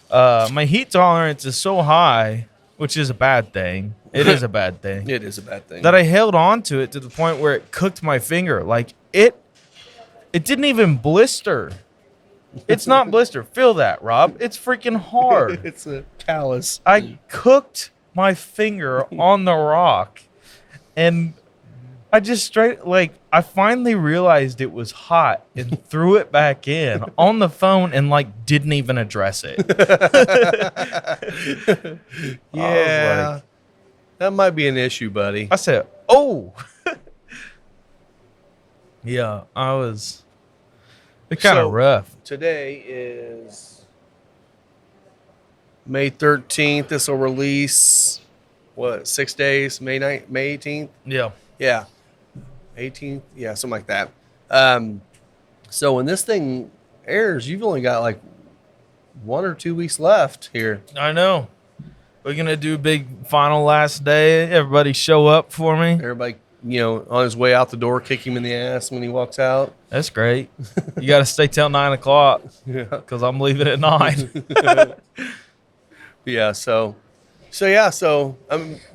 My heat tolerance is so high, which is a bad thing. It is a bad thing. It is a bad thing. That I held on to it to the point where it cooked my finger. Like it didn't even blister. It's not blister. Feel that, Rob. It's freaking hard. It's a callus. I cooked my finger on the rock, and I just I finally realized it was hot and threw it back in on the phone and didn't even address it. Yeah. That might be an issue, buddy. I said, "Oh." Yeah, it's kind of rough. Today is May 13th. This will release, 6 days? May 18th? Yeah. Yeah. 18th? Yeah, something like that. So when this thing airs, you've only got 1 or 2 weeks left here. I know. We're going to do big final last day. Everybody show up for me. Everybody, on his way out the door, kick him in the ass when he walks out. That's great. You got to stay till 9 o'clock Yeah. because I'm leaving at 9. Yeah, so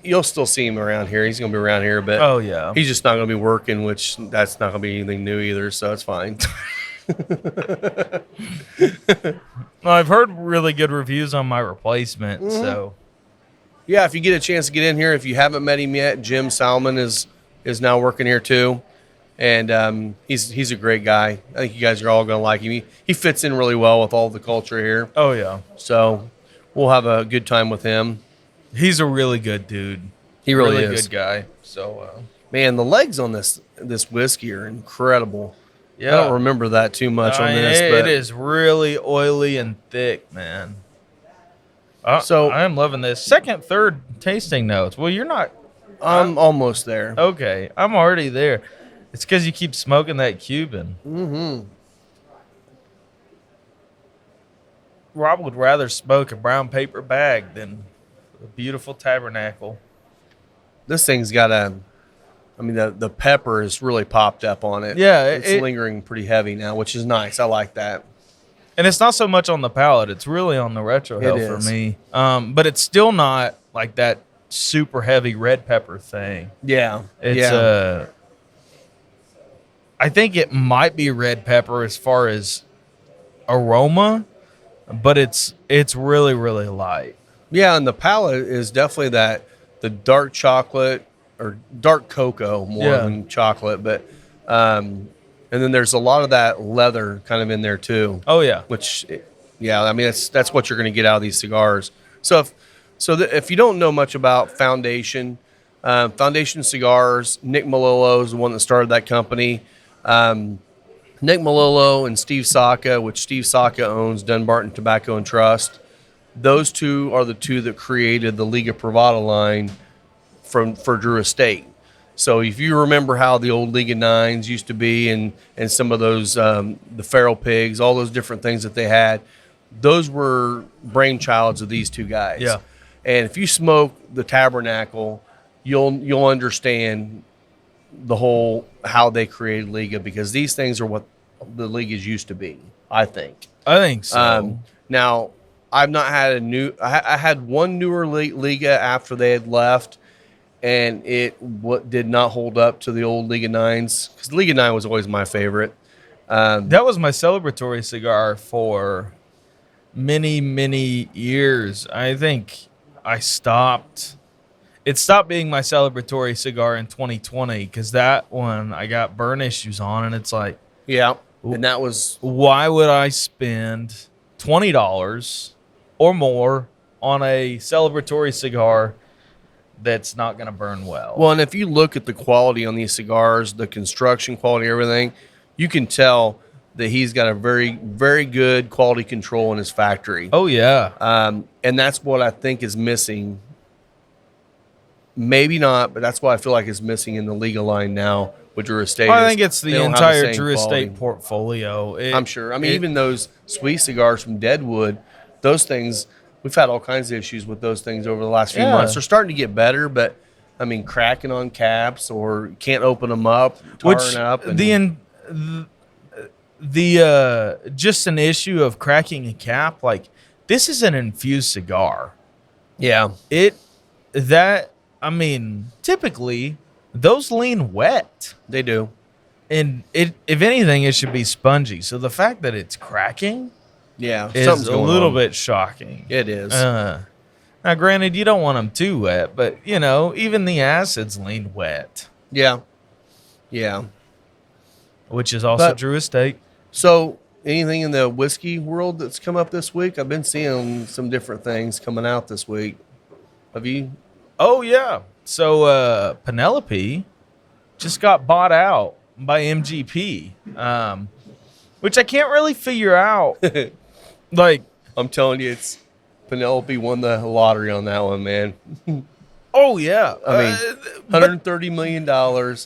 you'll still see him around here. He's going to be around here, but Oh, yeah. he's just not going to be working, which that's not going to be anything new either, so it's fine. Well, I've heard really good reviews on my replacement, so. Yeah, if you get a chance to get in here, if you haven't met him yet, Jim Salmon is now working here too, and he's a great guy. I think you guys are all going to like him. He fits in really well with all the culture here, Oh, yeah. so we'll have a good time with him. He's a really good dude. He really Really is. good guy. So, Man, the legs on this whiskey are incredible. yeah. I don't remember that too much on this, it but is really oily and thick, man. So- I am loving this. Second, third tasting notes. Well, you're not. I'm almost there. Okay, I'm already there. It's because you keep smoking that Cuban. Mm-hmm. Rob would rather smoke a brown paper bag than a beautiful Tabernacle. This thing's got the pepper is really popped up on it. Yeah, it's lingering pretty heavy now, which is nice. I like that. And it's not so much on the palate; it's really on the retrohale It for is. me. But it's still not like that super heavy red pepper thing. Yeah, It's I think it might be red pepper as far as aroma, but it's really really light. yeah, and the palate is definitely the dark chocolate or dark cocoa more Yeah. than chocolate, but and then there's a lot of that leather kind of in there too. Oh yeah, Which, yeah, I mean that's what you're going to get out of these cigars. So if you don't know much about Foundation Cigars, Nick Malolo is the one that started that company. Nick Malolo and Steve Saka, which Steve Saka owns Dunbarton Tobacco and Trust. Those two are the two that created the Liga Privada line for Drew Estate. So if you remember how the old Liga 9s used to be and some of those, the feral pigs, all those different things that they had, those were brainchilds of these two guys. Yeah. And if you smoke the Tabernacle, you'll understand the whole how they created Liga, because these things are what the Ligas used to be, I think. I think so. Now, I've not had I had one newer Liga after they had left, and it did not hold up to the old Liga 9s, because Liga 9 was always my favorite. That was my celebratory cigar for many, many years. I think I stopped. It stopped being my celebratory cigar in 2020 because that one I got burn issues on, and it's like, Yeah, and that was why would I spend $20 or more on a celebratory cigar that's not going to burn well? well. And if you look at the quality on these cigars, the construction quality, everything, you can tell that he's got a very, very good quality control in his factory. Oh yeah. And that's what I think is missing. Maybe not, but that's what I feel like is missing in the legal line now with Drew Estate. I think it's they the don't have the entire same Drew quality. Estate portfolio. I'm sure. I mean, even those sweet cigars from Deadwood, those things, we've had all kinds of issues with those things over the last few months. They're starting to get better, but I mean, cracking on caps or can't open them up, tarring up. And the just an issue of cracking a cap, like this is an infused cigar. yeah, I mean, typically those lean wet. they do. And if anything, it should be spongy. So the fact that it's cracking Yeah, is something's a going little on. bit shocking. It is. Now, granted, you don't want them too wet, but, you know, even the acids lean wet, Yeah. Yeah. which is also But- Drew Estate. So, anything in the whiskey world that's come up this week? I've been seeing some different things coming out this week. Have you? Oh, yeah. So Penelope just got bought out by MGP, which I can't really figure out. Like, I'm telling you, it's Penelope won the lottery on that one, man. oh, yeah. I mean, $130 million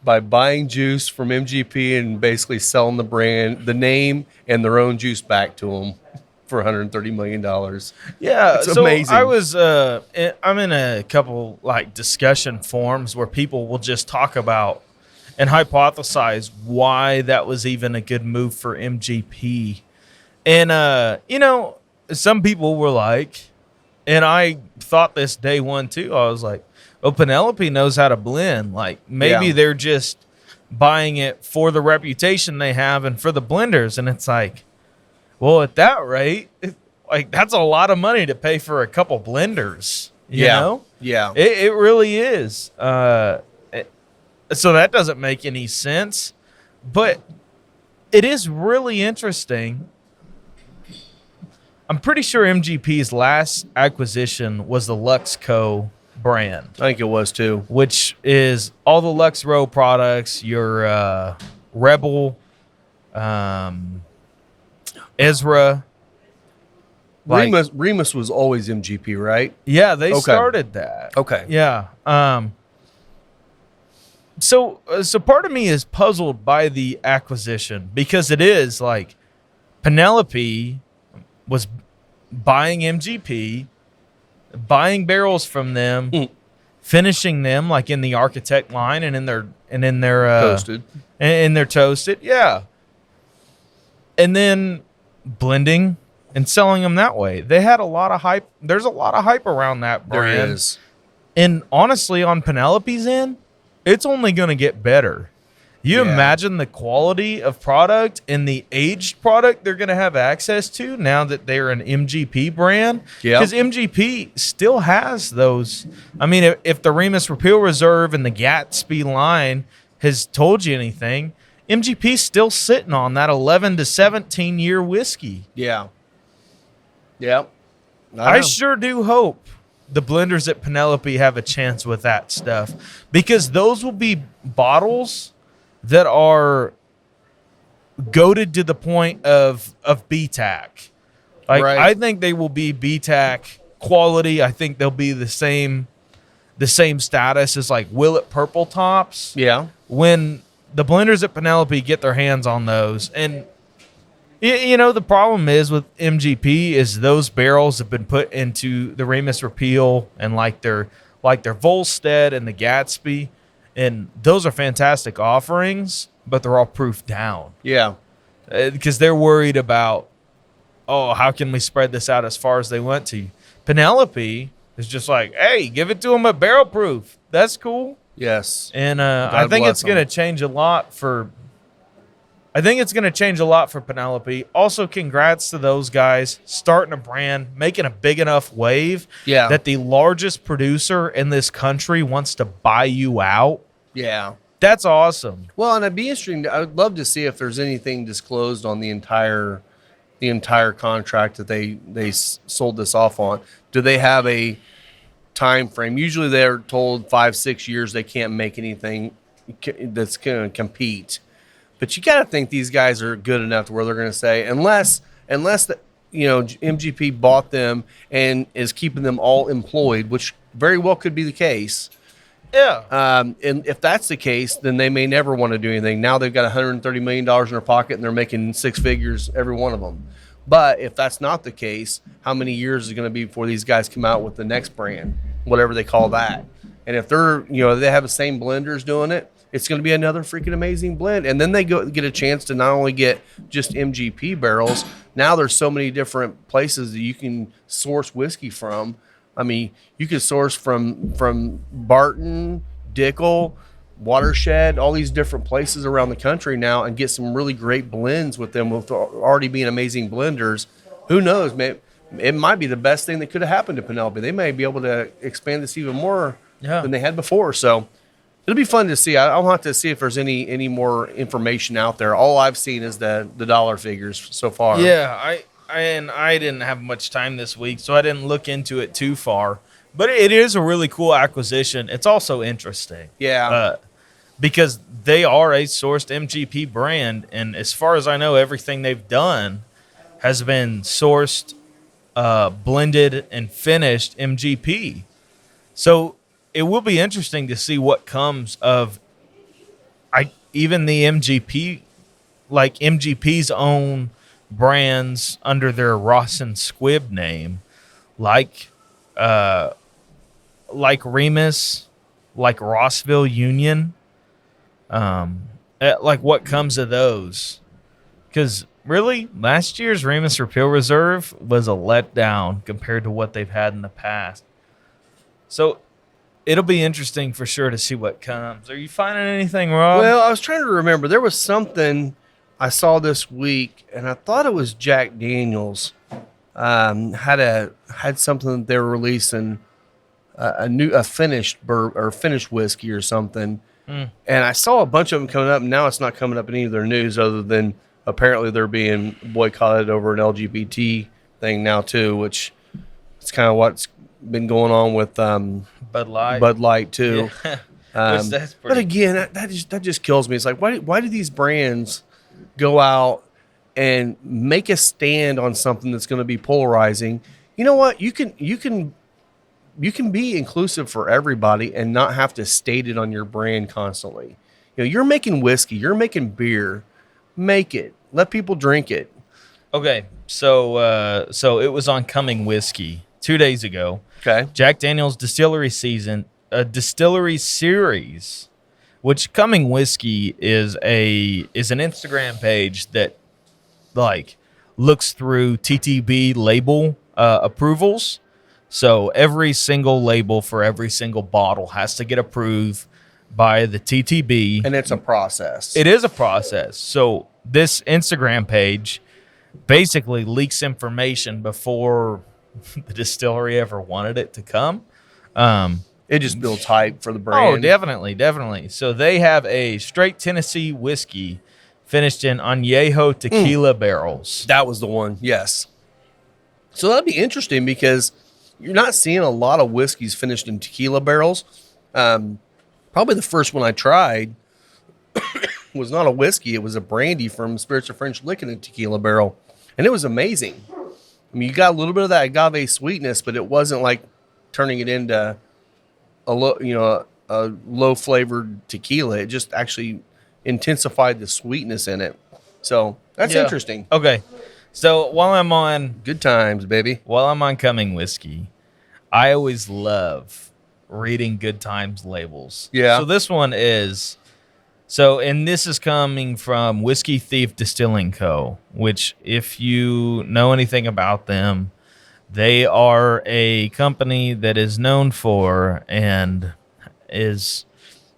by buying juice from MGP and basically selling the brand, the name, and their own juice back to them for $130 million. yeah, It's so amazing. I'm in a couple like discussion forums where people will just talk about and hypothesize why that was even a good move for MGP. And you know, some people were like, and I thought this day one too, I was like, oh, Penelope knows how to blend. Like maybe Yeah. they're just buying it for the reputation they have and for the blenders. And it's like, well, at that rate, like that's a lot of money to pay for a couple blenders. You know? Yeah. It really is. So that doesn't make any sense. But it is really interesting. I'm pretty sure MGP's last acquisition was the Luxco brand, I think it was too. which is all the Lux Row products, your Rebel, Ezra. Like, Remus was always MGP, right? yeah, they Okay. started that. Okay. Yeah. So part of me is puzzled by the acquisition because it is like Penelope was buying MGP, buying barrels from them, finishing them like in the Architect line and in their Toasted. and they're toasted, yeah, and then blending and selling them that way. They had a lot of hype. There's a lot of hype around that There brand. is. And honestly, on Penelope's end, it's only going to get better. You Yeah. imagine the quality of product and the aged product they're going to have access to now that they're an MGP brand. Yeah. Because MGP still has those. I mean, if the Remus Repeal Reserve and the Gatsby line has told you anything, MGP's still sitting on that 11 to 17 year whiskey. Yeah. Yep. I know. sure do hope the blenders at Penelope have a chance with that stuff because those will be bottles that are goated to the point of BTAC. Like Right. I think they will be BTAC quality. I think they'll be the same status as like Willet Purple Tops. Yeah. When the blenders at Penelope get their hands on those, and you know, the problem is with MGP is those barrels have been put into the Remus Repeal and like their Volstead and the Gatsby, and those are fantastic offerings, but they're all proof down Yeah. because they're worried about, oh, how can we spread this out as far as they want to? Penelope is just like, hey, give it to them at barrel proof. That's cool. Yes. And I think bless it's going to change a lot for. I think it's going to change a lot for Penelope. Also, congrats to those guys starting a brand, making a big enough wave Yeah. that the largest producer in this country wants to buy you out. Yeah. That's awesome. Well, and it'd be interesting. I would love to see if there's anything disclosed on the entire contract that they sold this off on. Do they have a time frame? Usually, they're told 5-6 years they can't make anything that's going to compete. But you got to think these guys are good enough to where they're going to say, unless the, MGP bought them and is keeping them all employed, which very well could be the case. Yeah. And if that's the case, then they may never want to do anything. Now they've got $130 million in their pocket and they're making six figures, every one of them. But if that's not the case, how many years is it going to be before these guys come out with the next brand, whatever they call that? And if they're, they have the same blenders doing it, it's going to be another freaking amazing blend. And then they get a chance to not only get just MGP barrels, now there's so many different places that you can source whiskey from. I mean, you could source from Barton, Dickel, Watershed, all these different places around the country now and get some really great blends with them with already being amazing blenders. Who knows, man? It might be the best thing that could have happened to Penelope. They may be able to expand this even more than they had before. So it'll be fun to see. I'll have to see if there's any more information out there. All I've seen is the dollar figures so far. Yeah, I didn't have much time this week, so I didn't look into it too far. But it is a really cool acquisition. It's also interesting. Yeah. Because they are a sourced MGP brand, and as far as I know, everything they've done has been sourced, blended, and finished MGP. So it will be interesting to see what comes of even the MGP, like MGP's own brands under their Ross and Squibb name, like Remus, like Rossville Union. Like what comes of those? Because really, last year's Remus Repeal Reserve was a letdown compared to what they've had in the past. So it'll be interesting for sure to see what comes. Are you finding anything wrong? Well, I was trying to remember. There was something I saw this week, and I thought it was Jack Daniels had something that they were releasing, a finished finished whiskey or something. And I saw a bunch of them coming up, and now it's not coming up in any of their news other than apparently they're being boycotted over an LGBT thing now too, which is kind of what's been going on with Bud Light too. Yeah. But again, that just kills me. It's like why do these brands go out and make a stand on something that's going to be polarizing? You know what? You can be inclusive for everybody and not have to state it on your brand constantly. You're making whiskey, you're making beer, make it. Let people drink it. Okay, so it was on Coming Whiskey 2 days ago. Okay. Jack Daniel's distillery series, which Coming Whiskey is an Instagram page that looks through TTB label approvals. So every single label for every single bottle has to get approved by the TTB. And it's a process. It is a process. So this Instagram page basically leaks information before the distillery ever wanted it to come. It just builds hype for the brand. Oh, definitely. So they have a straight Tennessee whiskey finished in Añejo tequila barrels. That was the one, yes. So that'd be interesting because you're not seeing a lot of whiskeys finished in tequila barrels. Probably the first one I tried was not a whiskey. It was a brandy from Spirits of French Lick in a tequila barrel. And it was amazing. I mean, you got a little bit of that agave sweetness, but it wasn't like turning it into a low flavored tequila. It just actually intensified the sweetness in it. So that's interesting. Okay. So while I'm on Good times, baby. While I'm on Coming Whiskey, I always love reading Good Times labels. Yeah. So this one is, and this is coming from Whiskey Thief Distilling Co., which if you know anything about them, they are a company that is known for and is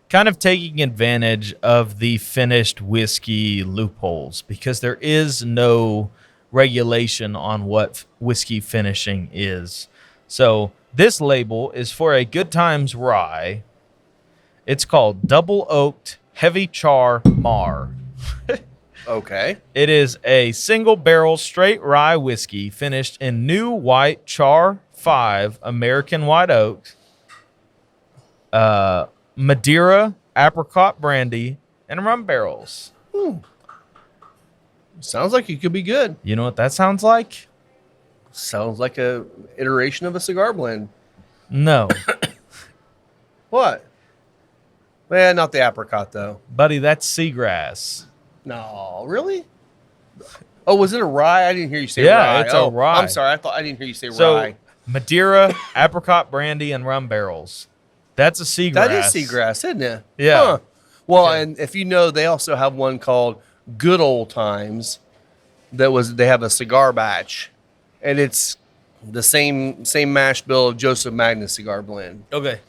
kind of taking advantage of the finished whiskey loopholes because there is no regulation on what whiskey finishing is. So this label is for a Good Times rye. It's called Double Oaked Heavy Char Mar. Okay. It is a single barrel straight rye whiskey finished in new white Char 5 American white oak, Madeira, apricot brandy, and rum barrels. Sounds like it could be good. You know what that sounds like? Sounds like a iteration of a cigar blend. No, What? Man, not the apricot though. buddy, that's seagrass. No, really? Oh, was it a rye? I didn't hear you say Yeah, rye. it's a rye. I'm sorry. I didn't hear you say So rye. Madeira, apricot brandy, and rum barrels. That's a seagrass. That is seagrass, isn't it? Yeah. Huh. Well, Okay. and if you know, they also have one called Good Old Times. They have a cigar batch, and it's the same mash bill of Joseph Magnus cigar blend. Okay.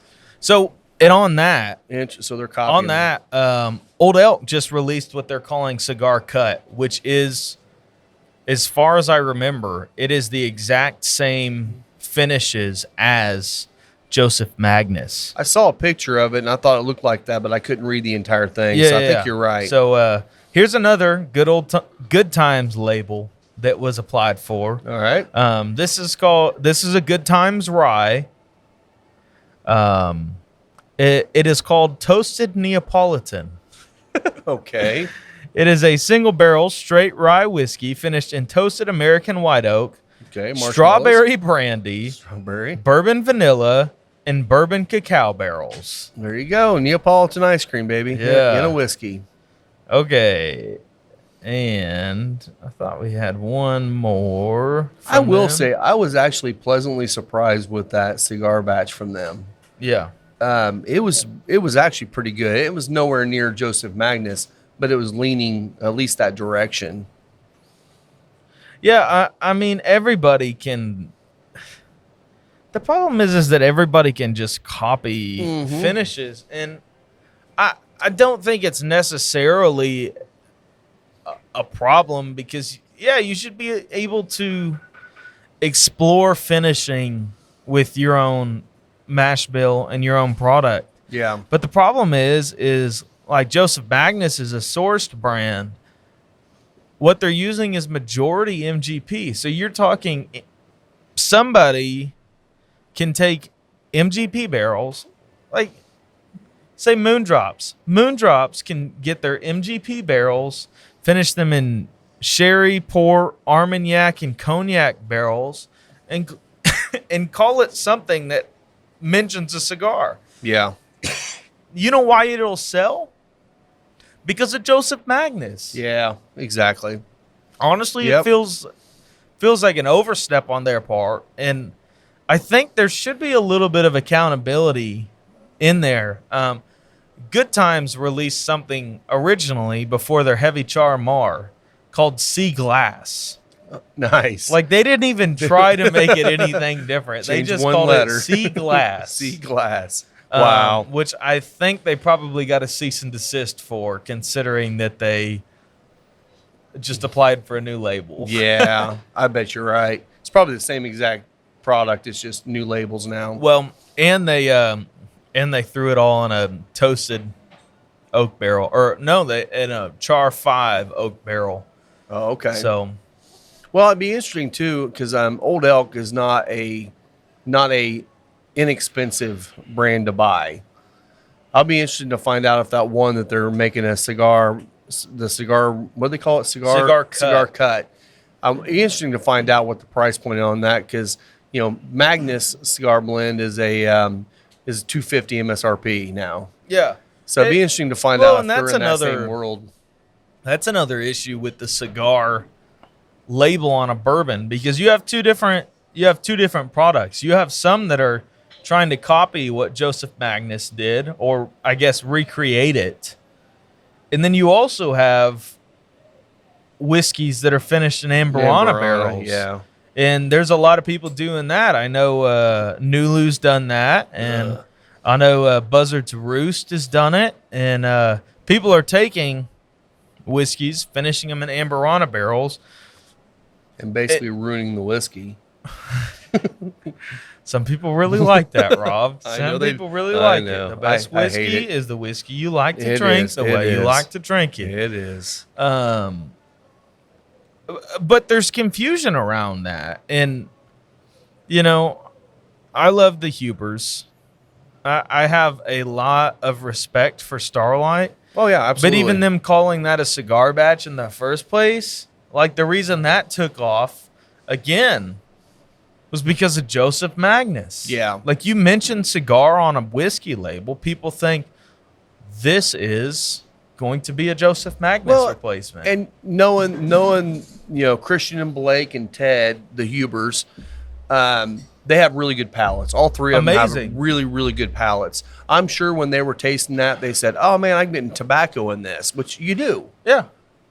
So, and on that, So they're copying. on that, Old Elk just released what they're calling Cigar Cut, which is, as far as I remember, it is the exact same finishes as Joseph Magnus. I saw a picture of it, and I thought it looked like that, but I couldn't read the entire thing. So I think you're right. So here's another Good Times label that was applied for. All right. This is a Good Times rye. It is called Toasted Neapolitan. Okay. It is a single barrel straight rye whiskey finished in toasted American white oak, Okay. Marshmallows. strawberry brandy, Strawberry. bourbon vanilla, and bourbon cacao barrels. There you go. Neapolitan ice cream, baby. Yeah. And a whiskey. Okay. And I thought we had one more. I from will them. say, I was actually pleasantly surprised with that cigar batch from them. Yeah. It was actually pretty good. It was nowhere near Joseph Magnus, but it was leaning at least that direction. Yeah, I mean, everybody can. The problem is that everybody can just copy finishes, and I don't think it's necessarily a problem because you should be able to explore finishing with your own mash bill and your own product. Yeah. But the problem is like Joseph Magnus is a sourced brand. What they're using is majority MGP. So you're talking somebody can take MGP barrels, like say Moondrops. Moondrops can get their MGP barrels, finish them in sherry, port, Armagnac, and cognac barrels, and and call it something that mentions a cigar. Yeah. You know why it'll sell? Because of Joseph Magnus. Yeah, exactly. Honestly, Yep. it feels like an overstep on their part, and I think there should be a little bit of accountability in there. Good Times released something originally before their Heavy Char Mar called Sea Glass. Nice. Like they didn't even try to make it anything different. They Change just one called letter. it Sea Glass. Sea glass. Wow. Which I think they probably got a cease and desist for, considering that they just applied for a new label. Yeah, I bet you're right. It's probably the same exact product. It's just new labels now. Well, and they threw it all in a toasted oak barrel, or no, they in a Char 5 oak barrel. Oh, okay. So, Well, it'd be interesting too, because Old Elk is not a inexpensive brand to buy. I'll be interested to find out if that one that they're making a cigar, what do they call it? Cigar cut. Cigar cut. It'd be interesting to find out what the price point on that, because Magnus cigar blend is a is $250 MSRP now. yeah. So it'd be interesting to find well, out if and they're that's in that another- same world. That's another issue with the cigar label on a bourbon, because you have two different products. You have some that are trying to copy what Joseph Magnus did, or I guess recreate it. And then you also have whiskeys that are finished in Amberana barrels. Yeah. And there's a lot of people doing that. I know Nulu's done that, and I know Buzzard's Roost has done it. And people are taking whiskeys, finishing them in Amberana barrels. And basically ruining the whiskey. Some people really like that, Rob. I know Some they- people really I like know. it. The best I hate whiskey it. is the whiskey you like to It drink is. the It way you is. like to drink it. It is. But there's confusion around that. And, I love the Hubers. I have a lot of respect for Starlight. Oh yeah, absolutely. But even them calling that a cigar batch in the first place, Like the reason that took off again was because of Joseph Magnus. Yeah. Like you mentioned cigar on a whiskey label, people think this is going to be a Joseph Magnus replacement. And knowing Christian and Blake and Ted, the Hubers, they have really good palates. All three of them have really, really good palates. I'm sure when they were tasting that, they said, "Oh man, I'm getting tobacco in this," which you do. Yeah.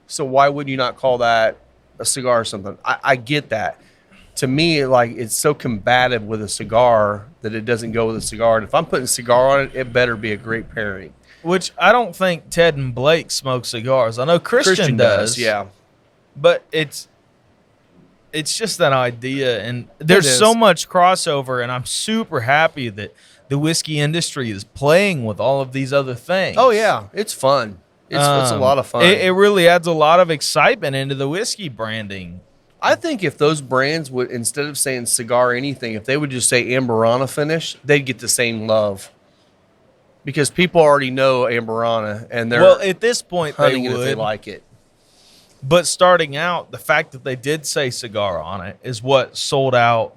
So why would you not call that a cigar or something? I get that. To me, like it's so combative with a cigar that it doesn't go with a cigar. And if I'm putting cigar on it, it better be a great pairing. Which I don't think Ted and Blake smoke cigars. I know Christian does. Yeah. But it's just that idea, and there's so much crossover, and I'm super happy that the whiskey industry is playing with all of these other things. Oh yeah, it's fun. It's a lot of fun. It really adds a lot of excitement into the whiskey branding. I think if those brands would, instead of saying cigar anything, if they would just say Amberana finish, they'd get the same love. Because people already know Amberana, and they're at this point they hunting it would. if they like it. But starting out, the fact that they did say cigar on it is what sold out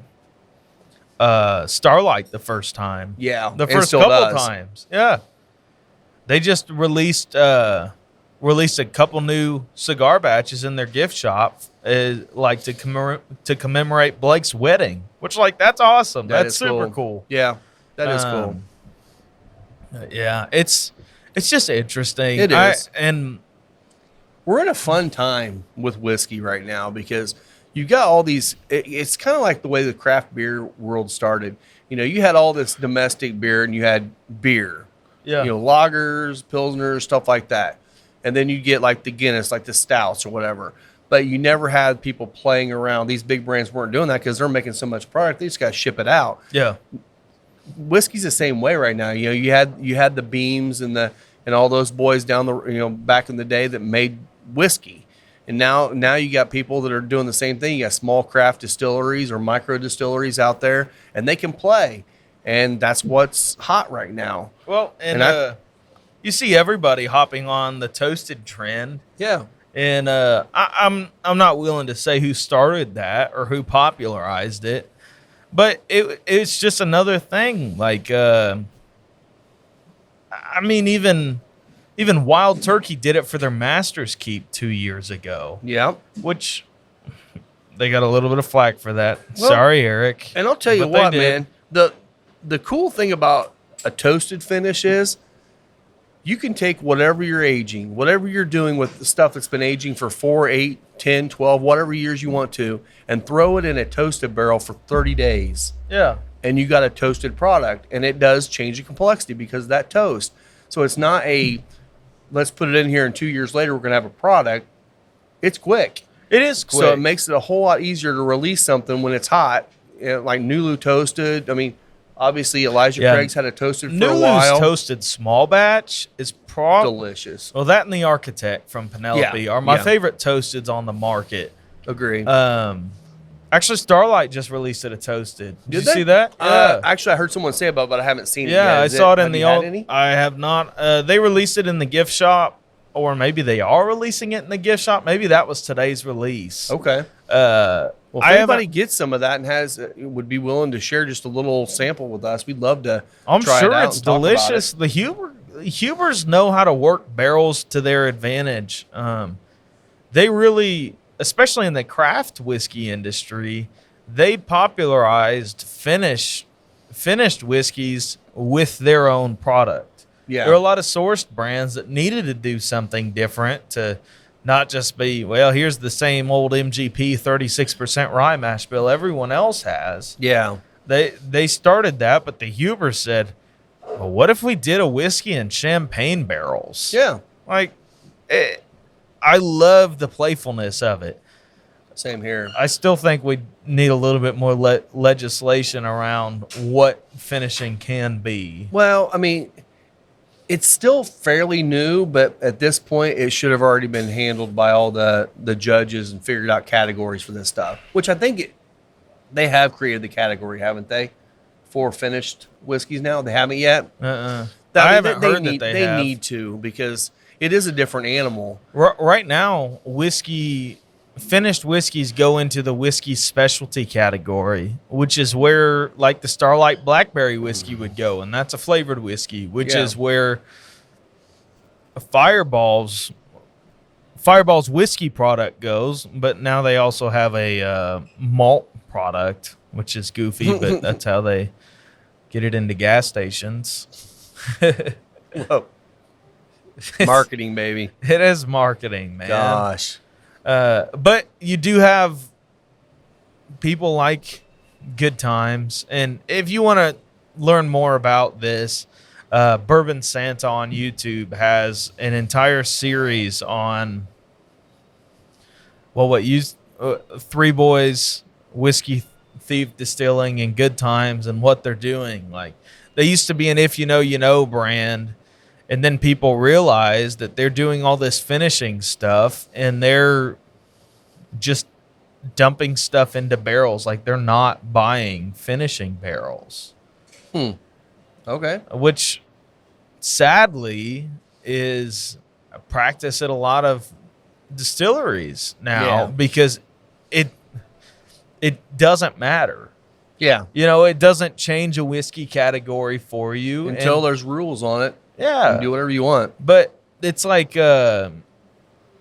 Starlight the first time. Yeah, the and first still couple does. times. Yeah, they just released a couple new cigar batches in their gift shop, like to commemorate Blake's wedding. Which, like, that's awesome. That That's is super cool. Yeah, that is cool. Yeah, it's just interesting. It is. And we're in a fun time with whiskey right now because you got all these. It's kind of like the way the craft beer world started. You had all this domestic beer and you had beer. yeah, Lagers, pilsners, stuff like that. And then you get like the Guinness, like the stouts or whatever. But you never had people playing around. These big brands weren't doing that because they're making so much product. They just got to ship it out. yeah. Whiskey's the same way right now. You had the Beams and all those boys down the back in the day that made whiskey. And now you got people that are doing the same thing. You got small craft distilleries or micro distilleries out there, and they can play. And that's what's hot right now. Well, and you see everybody hopping on the toasted trend. Yeah. And I'm not willing to say who started that or who popularized it, but it's just another thing. Like, I mean, even Wild Turkey did it for their Masters Keep 2 years ago. Yeah. Which they got a little bit of flack for that. Well, Sorry, Eric. And I'll tell you But they what, did. man, the cool thing about a toasted finish is you can take whatever you're aging, whatever you're doing with the stuff that's been aging for 4, 8, 10, 12, whatever years you want to, and throw it in a toasted barrel for 30 days. Yeah. And you got a toasted product. And it does change the complexity because of that toast. So it's not let's put it in here and 2 years later we're going to have a product. It's quick. It is quick. So it makes it a whole lot easier to release something when it's hot. Like Nulu toasted. I mean, obviously Elijah Craig's had a toasted for a while. Nulu's toasted small batch is probably delicious. Well, that and the Architect from Penelope are my Yeah. favorite toasteds on the market. Agree. Actually, Starlight just released it a toasted. Did you they? see that? Yeah. Actually, I heard someone say about it, but I haven't seen it yet. Yeah, I saw it in the old. Any? I have not. They released it in the gift shop, or maybe they are releasing it in the gift shop. Maybe that was today's release. Okay. Well, Well, if anybody gets some of that and would be willing to share just a little sample with us, we'd love to. I'm try sure it out it's and talk about delicious. it. The Hubers know how to work barrels to their advantage. They really, especially in the craft whiskey industry, they popularized finished whiskeys with their own product. Yeah. There are a lot of sourced brands that needed to do something different to not just be, well, here's the same old MGP 36% rye mash bill everyone else has. Yeah. They started that, but the Huber said, well, what if we did a whiskey in champagne barrels? Yeah. Like, I love the playfulness of it. Same here. I still think we need a little bit more legislation around what finishing can be. Well, I mean, it's still fairly new, but at this point, it should have already been handled by all the judges and figured out categories for this stuff, which I think they have created the category, haven't they? For finished whiskeys now? They haven't yet? I haven't heard that they have. They need to because it is a different animal. Right now, whiskey finished whiskeys go into the whiskey specialty category, which is where like the Starlight Blackberry whiskey would go, and that's a flavored whiskey, which is where Fireball's whiskey product goes. But now they also have a malt product, which is goofy, but that's how they get it into gas stations. Whoa. Marketing, baby. It is marketing, man. Gosh. But you do have people like Good Times. And if you want to learn more about this, Bourbon Santa on YouTube has an entire series on, Three Boys, Whiskey Thief Distilling, and Good Times and what they're doing. Like, they used to be an If You Know, You Know brand. And then people realize that they're doing all this finishing stuff and they're just dumping stuff into barrels. Like, they're not buying finishing barrels. Okay. Which sadly is a practice at a lot of distilleries now because it doesn't matter. Yeah. You know, it doesn't change a whiskey category for you Until there's rules on it. Yeah. You can do whatever you want. But it's like, you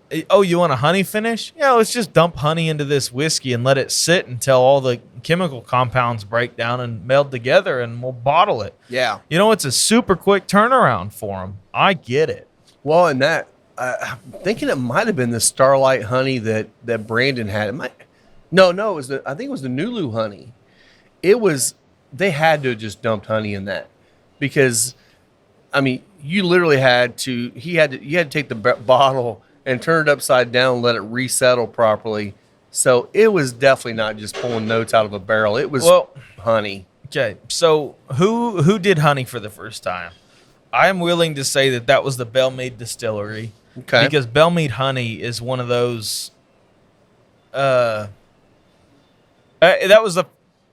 want a honey finish? Yeah, let's just dump honey into this whiskey and let it sit until all the chemical compounds break down and meld together, and we'll bottle it. Yeah. You know, it's a super quick turnaround for them. I get it. Well, and that, I'm thinking it might have been the Starlight honey that Brandon had. I think it was the Nulu honey. They had to have just dumped honey in that because, I mean, you literally you had to take the bottle and turn it upside down and let it resettle properly. So it was definitely not just pulling notes out of a barrel. It was honey. Okay, so who did honey for the first time? I'm willing to say that was the Bellmead Distillery. Okay. Because Bellmead honey is one of those. That was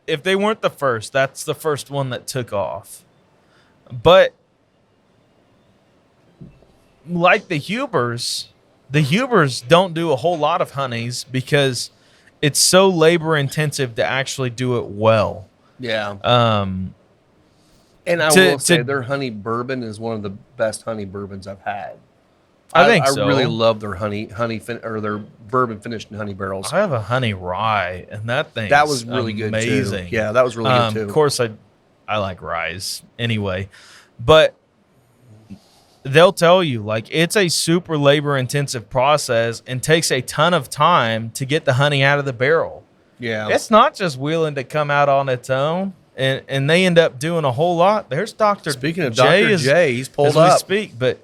if they weren't the first, that's the first one that took off. But like the Hubers don't do a whole lot of honeys because it's so labor intensive to actually do it well. Yeah. And I will say their honey bourbon is one of the best honey bourbons I've had. I think so. I really love their or their bourbon finished in honey barrels. I have a honey rye, and that was really good amazing. Too. Yeah, that was really good too. Of course, I like ryes anyway, but they'll tell you like it's a super labor intensive process and takes a ton of time to get the honey out of the barrel. Yeah, it's not just willing to come out on its own, and they end up doing a whole lot. There's Dr. Speaking of Dr. J, he's pulled as up. We speak, but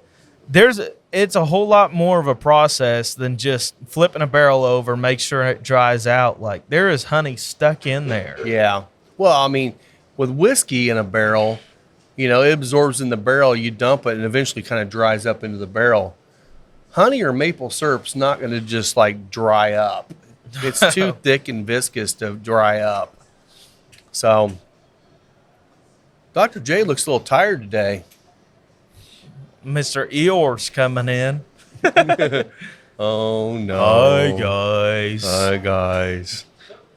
it's a whole lot more of a process than just flipping a barrel over, make sure it dries out. Like, there is honey stuck in there. Yeah. Well, I mean, with whiskey in a barrel, it absorbs in the barrel, you dump it, and eventually kind of dries up into the barrel. Honey or maple syrup's not going to just, like, dry up. It's too thick and viscous to dry up. So, Dr. J looks a little tired today. Mr. Eeyore's coming in. Oh, no. Hi, guys. Hi, guys.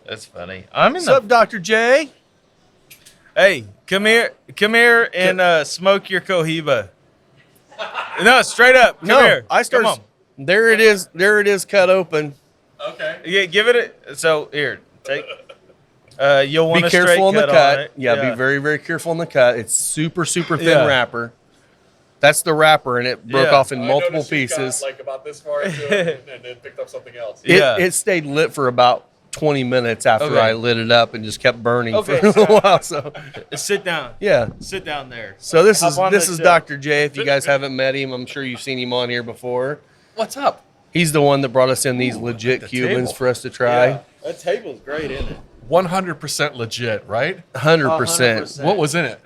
That's funny. What's up, Dr. J? Hey, come here and smoke your Cohiba. No, straight up. Come here. Come on. There it is, cut open. Okay. Yeah, give it so here, take. You'll want be a careful in the cut. Yeah, be very, very careful in the cut. It's super, super thin wrapper. That's the wrapper, and it broke off in multiple pieces. Got, like about this far into it, and then picked up something else. It stayed lit for about 20 minutes after I lit it up and just kept burning for a little while. So sit down. Yeah, sit down there. So this is Dr. J. If you guys haven't met him, I'm sure you've seen him on here before. What's up? He's the one that brought us in these legit Cubans for us to try. Yeah, that table's great, isn't it? 100% legit, right? 100%. What was in it?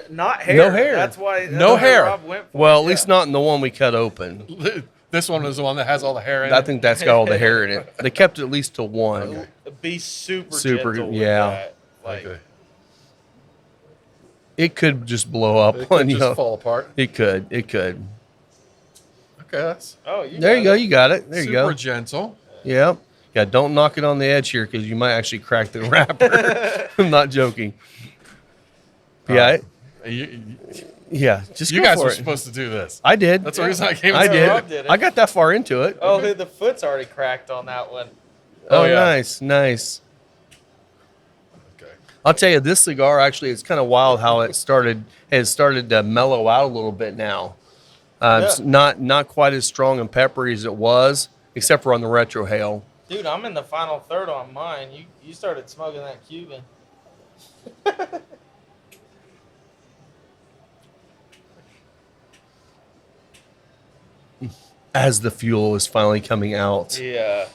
Not hair. No hair. That's why. No hair. Rob went for well, at least not in the one we cut open. This one is the one that has all the hair in it. I think that's got all the hair in it. They kept it at least to one. Be super gentle with yeah. that. Like, okay. It could just blow up It on could you. just fall apart. It could. Okay, that's There you go. You got it. There you go. super gentle. Yep. Yeah, don't knock it on the edge here because you might actually crack the wrapper. I'm not joking. Yeah. Just You go guys for were it. supposed to do this. I did. That's the reason I came. I to did. Rob did it. I got that far into it. Oh, the foot's already cracked on that one. Oh, yeah. nice. Okay. I'll tell you, this cigar actually, it's kind of wild how it has started to mellow out a little bit now. It's not quite as strong and peppery as it was, except for on the retrohale. Dude, I'm in the final third on mine. You started smoking that Cuban. As the fuel is finally coming out. Yeah.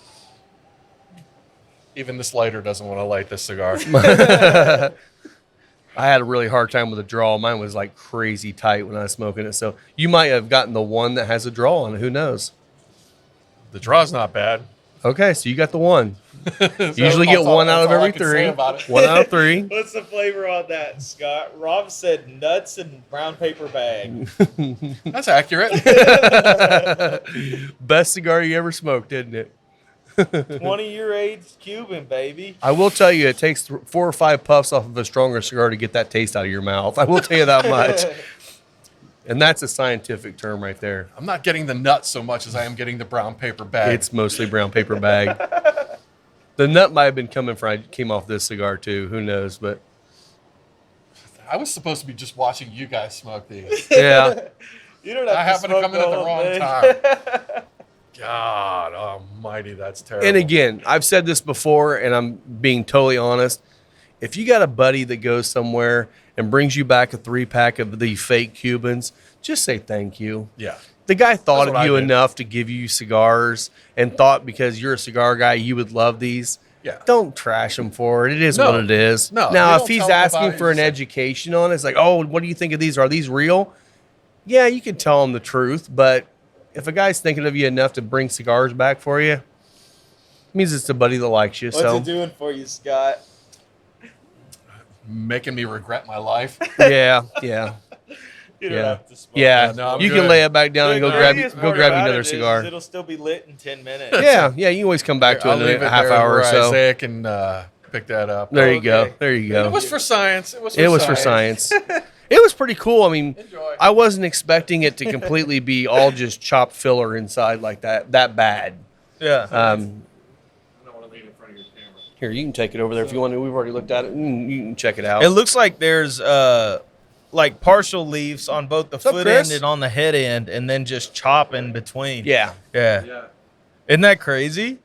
Even this lighter doesn't want to light this cigar. I had a really hard time with the draw. Mine was like crazy tight when I was smoking it. So you might have gotten the one that has a draw on it. Who knows? The draw's not bad. Okay, so you got the one. So Usually get that's all- one out of that's all I every can say three. about it. One out of three. What's the flavor on that, Scott? Rob said nuts and brown paper bag. That's accurate. Best cigar you ever smoked, didn't it? 20-year aged Cuban, baby. I will tell you, it takes 4 or 5 puffs off of a stronger cigar to get that taste out of your mouth. I will tell you that much. And that's a scientific term right there. I'm not getting the nuts so much as I am getting the brown paper bag. It's mostly brown paper bag. The nut might have been came off this cigar too. Who knows? But I was supposed to be just watching you guys smoke these. yeah, You don't have I to happened to smoke come in at the whole wrong thing. time. God almighty, that's terrible. and again, I've said this before, and I'm being totally honest. If you got a buddy that goes somewhere and brings you back a 3-pack of the fake Cubans, just say thank you. Yeah. The guy thought That's of what you I did. enough to give you cigars and thought because you're a cigar guy, you would love these. Yeah. Don't trash him for it. It is No. what it is. No, Now, you if don't he's tell him about asking it, for you an say- education on it, it's like, oh, what do you think of these? Are these real? Yeah, you can tell him the truth. But if a guy's thinking of you enough to bring cigars back for you, it means it's a buddy that likes you. What's so it doing for you, Scott? Making me regret my life. yeah. You don't Yeah. have to smoke. Yeah, no, I'm you can good. lay it back down and The go grab craziest you part another about it is cigar. It'll still be lit in 10 minutes. Yeah, you can always come back to I'll it leave in it a half there hour or where so. Isaiah can pick that up. There you go. Okay. There you go. It was for science. It was For science. It was pretty cool. I mean, Enjoy. I wasn't expecting it to completely be all just chopped filler inside like that bad. Yeah. I don't want to lean in front of your camera. Here, you can take it over there if you want to. We've already looked at it. You can check it out. It looks like there's like partial leaves on both the up, foot Chris? end and on the head end, and then just chop in between. Yeah, Yeah. Yeah. Isn't that crazy?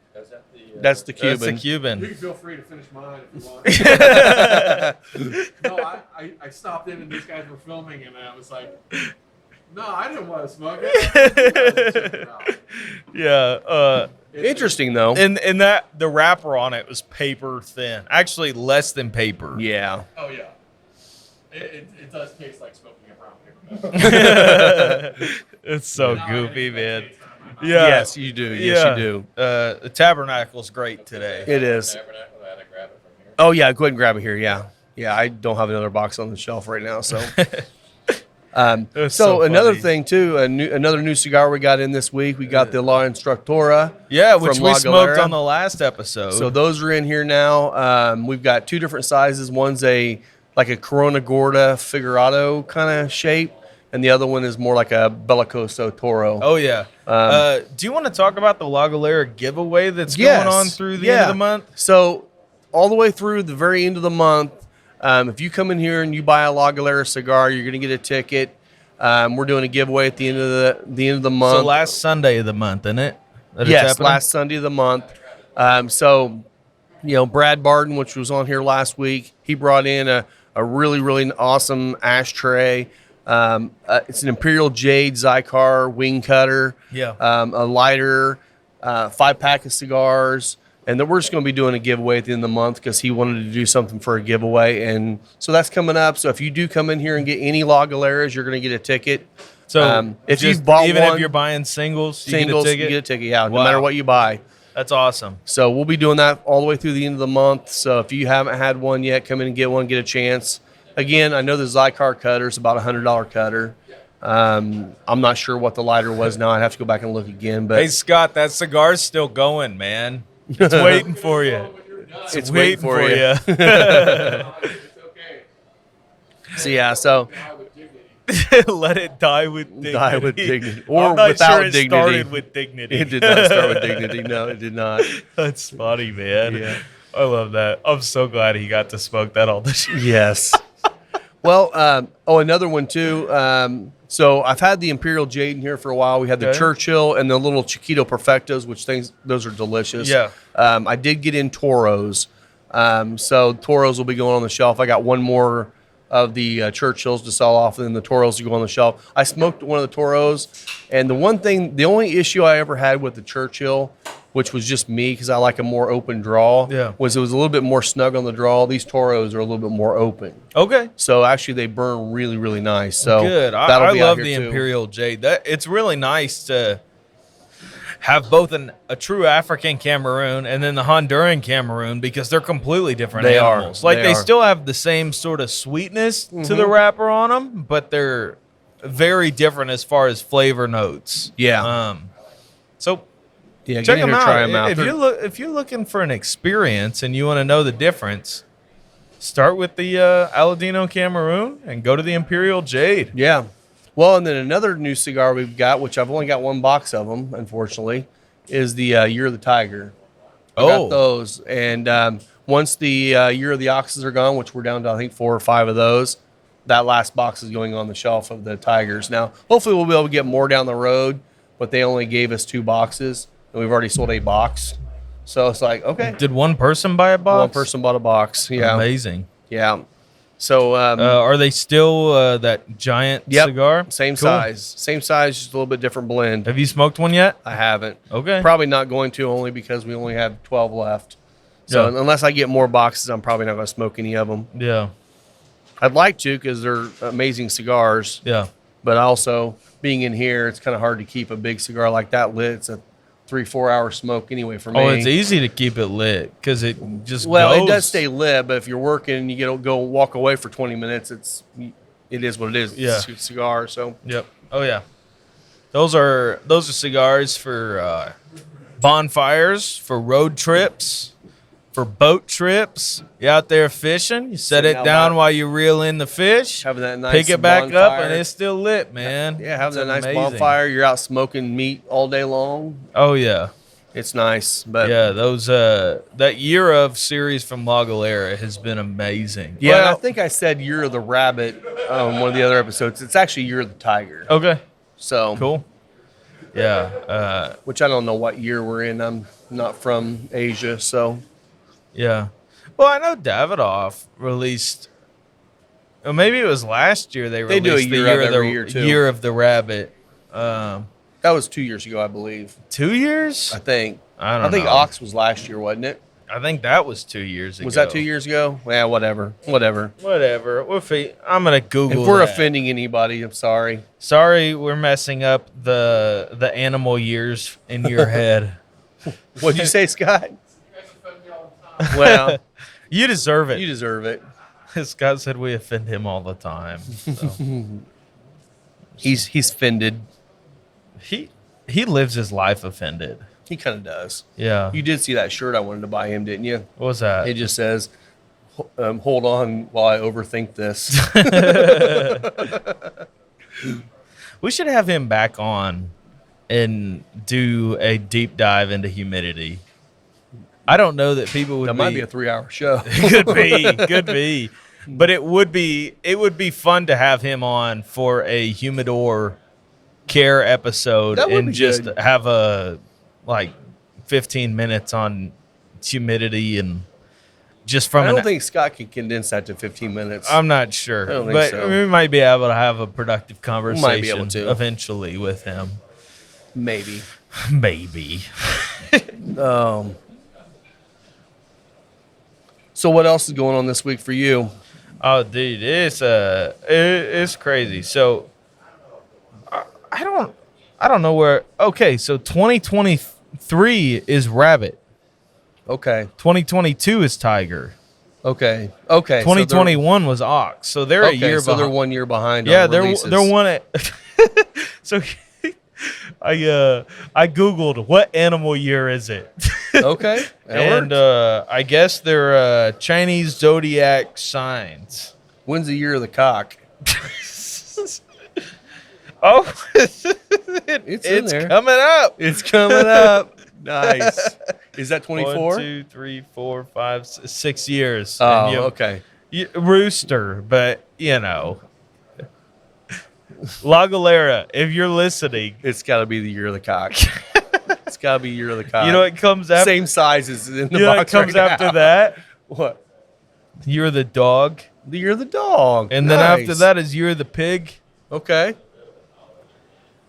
that's the Cuban. That's the Cuban. You can feel free to finish mine if you want. No, I stopped in and these guys were filming and I was like, no, I didn't want to smoke it. Yeah. Interesting though. And that the wrapper on it was paper thin. Actually, less than paper. Yeah. Oh, yeah. It does taste like smoking a brown paper bag. It's so Now I goofy, get man. that taste out of my mouth. Yeah. Yes, you do. Yes, you do. The Tabernacle's great today. It is. Tabernacle, I had to grab it from here. Oh yeah, go ahead and grab it here. Yeah, yeah. I don't have another box on the shelf right now, so. That's So so another funny. thing too, another new cigar we got in this week. We got the La Instructora. Yeah, which from we La smoked Galera. on the last episode. So those are in here now. We've got 2 different sizes. One's like a Corona Gorda Figurado kind of shape, and the other one is more like a Bellicoso Toro. Oh yeah. Do you want to talk about the La Galera giveaway that's Yes. going on through the end of the month? So all the way through the very end of the month, if you come in here and you buy a La Galera cigar, you're going to get a ticket. We're doing a giveaway at the end of the month. So last Sunday of the month, isn't it? That it's Yes, happening? last Sunday of the month. So, Brad Barton, which was on here last week, he brought in a really, really awesome ashtray. It's an Imperial Jade Zycar wing cutter. Yeah. A lighter, 5-pack of cigars. And then we're just going to be doing a giveaway at the end of the month because he wanted to do something for a giveaway. And so that's coming up. So if you do come in here and get any La Galeras, you're going to get a ticket. So if just- you've bought even one, if you're buying singles, singles, you you get a ticket. get a ticket. Yeah, no Wow. matter what you buy. That's awesome. So we'll be doing that all the way through the end of the month. So if you haven't had one yet, come in and get one, get a chance. Again, I know the Zycar cutter is about $100 cutter. I'm not sure what the lighter was now. I'd have to go back and look again. But Hey, Scott, that cigar's still going, man. It's waiting for you. it's waiting for you. It's okay. So yeah, so Let it die with dignity. die with dignity, or I'm not without sure it dignity. started with dignity. It did not start with dignity. No, it did not. That's funny, man. Yeah. I love that. I'm so glad he got to smoke that all this year. Yes. Well, another one too. So I've had the Imperial Jade in here for a while. We had the Okay. Churchill and the little Chiquito Perfectos, which those are delicious. Yeah. I did get in Toros. So Toros will be going on the shelf. I got one more of the Churchills to sell off, and then the Toros to go on the shelf. I smoked one of the Toros, and the only issue I ever had with the Churchill, which was just me because I like a more open draw, was it was a little bit more snug on the draw. These Toros are a little bit more open. Okay. So actually they burn really, really nice. So Good. that'll I be out love here the too. Imperial Jade. It's really nice to have both a true African Cameroon and then the Honduran Cameroon because they're completely different They are. animals. Like They they are. still have the same sort of sweetness to the wrapper on them, but they're very different as far as flavor notes. Yeah. So Yeah, check get in them here, try out. 'em out. If you're looking for an experience and you want to know the difference, start with the Aladino Cameroon and go to the Imperial Jade. Yeah. Well, and then another new cigar we've got, which I've only got one box of them, unfortunately, is the Year of the Tiger. I got those. And once the Year of the Oxes are gone, which we're down to, I think, 4 or 5 of those, that last box is going on the shelf of the Tigers. Now, hopefully we'll be able to get more down the road, but they only gave us 2 boxes, and we've already sold a box. So it's like, okay. Did one person buy a box? One person bought a box. Yeah. Amazing. Yeah. So Are they still that giant Yep. cigar? same Cool. size. Same size, just a little bit different blend. Have you smoked one yet? I haven't. Okay. Probably not going to, only because we only have 12 left. So Yeah. unless I get more boxes, I'm probably not going to smoke any of them. Yeah. I'd like to because they're amazing cigars. Yeah. But also, being in here, it's kind of hard to keep a big cigar like that lit. It's a 3-4 hour smoke anyway for me. Oh, it's easy to keep it lit because it just Well, goes. it does stay lit, but if you're working and you go walk away for 20 minutes, it is what it is. Yeah. It's a cigar. So Yep. Oh yeah. Those are cigars for bonfires, for road trips, for boat trips. You out there fishing, you set Sitting it out down by- while you reel in the fish, having that nice pick it back up, bonfire. and it's still lit, man. Yeah, having It's that nice amazing. bonfire. You're out smoking meat all day long. Oh yeah. It's nice, but Yeah, those that Year of series from La Galera has been amazing. yeah, and I Well, think I said Year of the Rabbit on one of the other episodes. It's actually Year of the Tiger. okay, So cool. Yeah, which I don't know what year we're in. I'm not from Asia, so yeah. Well, I know Davidoff released. Or maybe it was last year they They released do a the year of year of every the year, too. Year of the Rabbit. that was 2 years ago, I believe. 2 years? I think. I don't think know. Ox was last year, wasn't it? I think that was 2 years ago. Was that 2 years ago? Yeah, whatever. Whatever. I'm gonna Google. If we're that. offending anybody, I'm sorry. Sorry, we're messing up the animal years in your head. What'd you say, Scott? You guys offend me all the time. Well, You deserve it. you deserve it. Scott said we offend him all the time. So. He's offended. He lives his life offended. He kind of does. Yeah. You did see that shirt I wanted to buy him, didn't you? What was that? It just says, hold on while I overthink this. We should have him back on and do a deep dive into humidity. I don't know that people would That might be a 3-hour show. could be. But it would be fun to have him on for a humidor care episode That would and be just good. have a 15 minutes on humidity and just from I don't an think Scott can condense that to 15 minutes. I'm not sure, I don't think but so. we might be able to have a productive conversation Might be able to. eventually with him. Maybe. Maybe. So what else is going on this week for you? Oh, dude, it's crazy. So I don't know where. Okay, so 2023 is Rabbit. Okay. 2022 is Tiger. Okay. 2021 was Ox. So they're a year so behind. they're 1 year behind. Yeah, on they're releases. one. So I googled what animal year is it. Okay. That And worked. I guess they're Chinese zodiac signs. When's the year of the cock? Oh, It's in it's there. coming up. It's coming up. Nice. Is that 24? 1, 2, 3, 4, 5, 6 years. Oh, And okay. Rooster, but La Galera, if you're listening, It's got to be the year of the cock. It's got to be year of the cock. you know what comes after. Same size as in the You know what box comes right after now. that? What? You're the dog, The year of the dog. and then Nice. after that is you're the pig. Okay.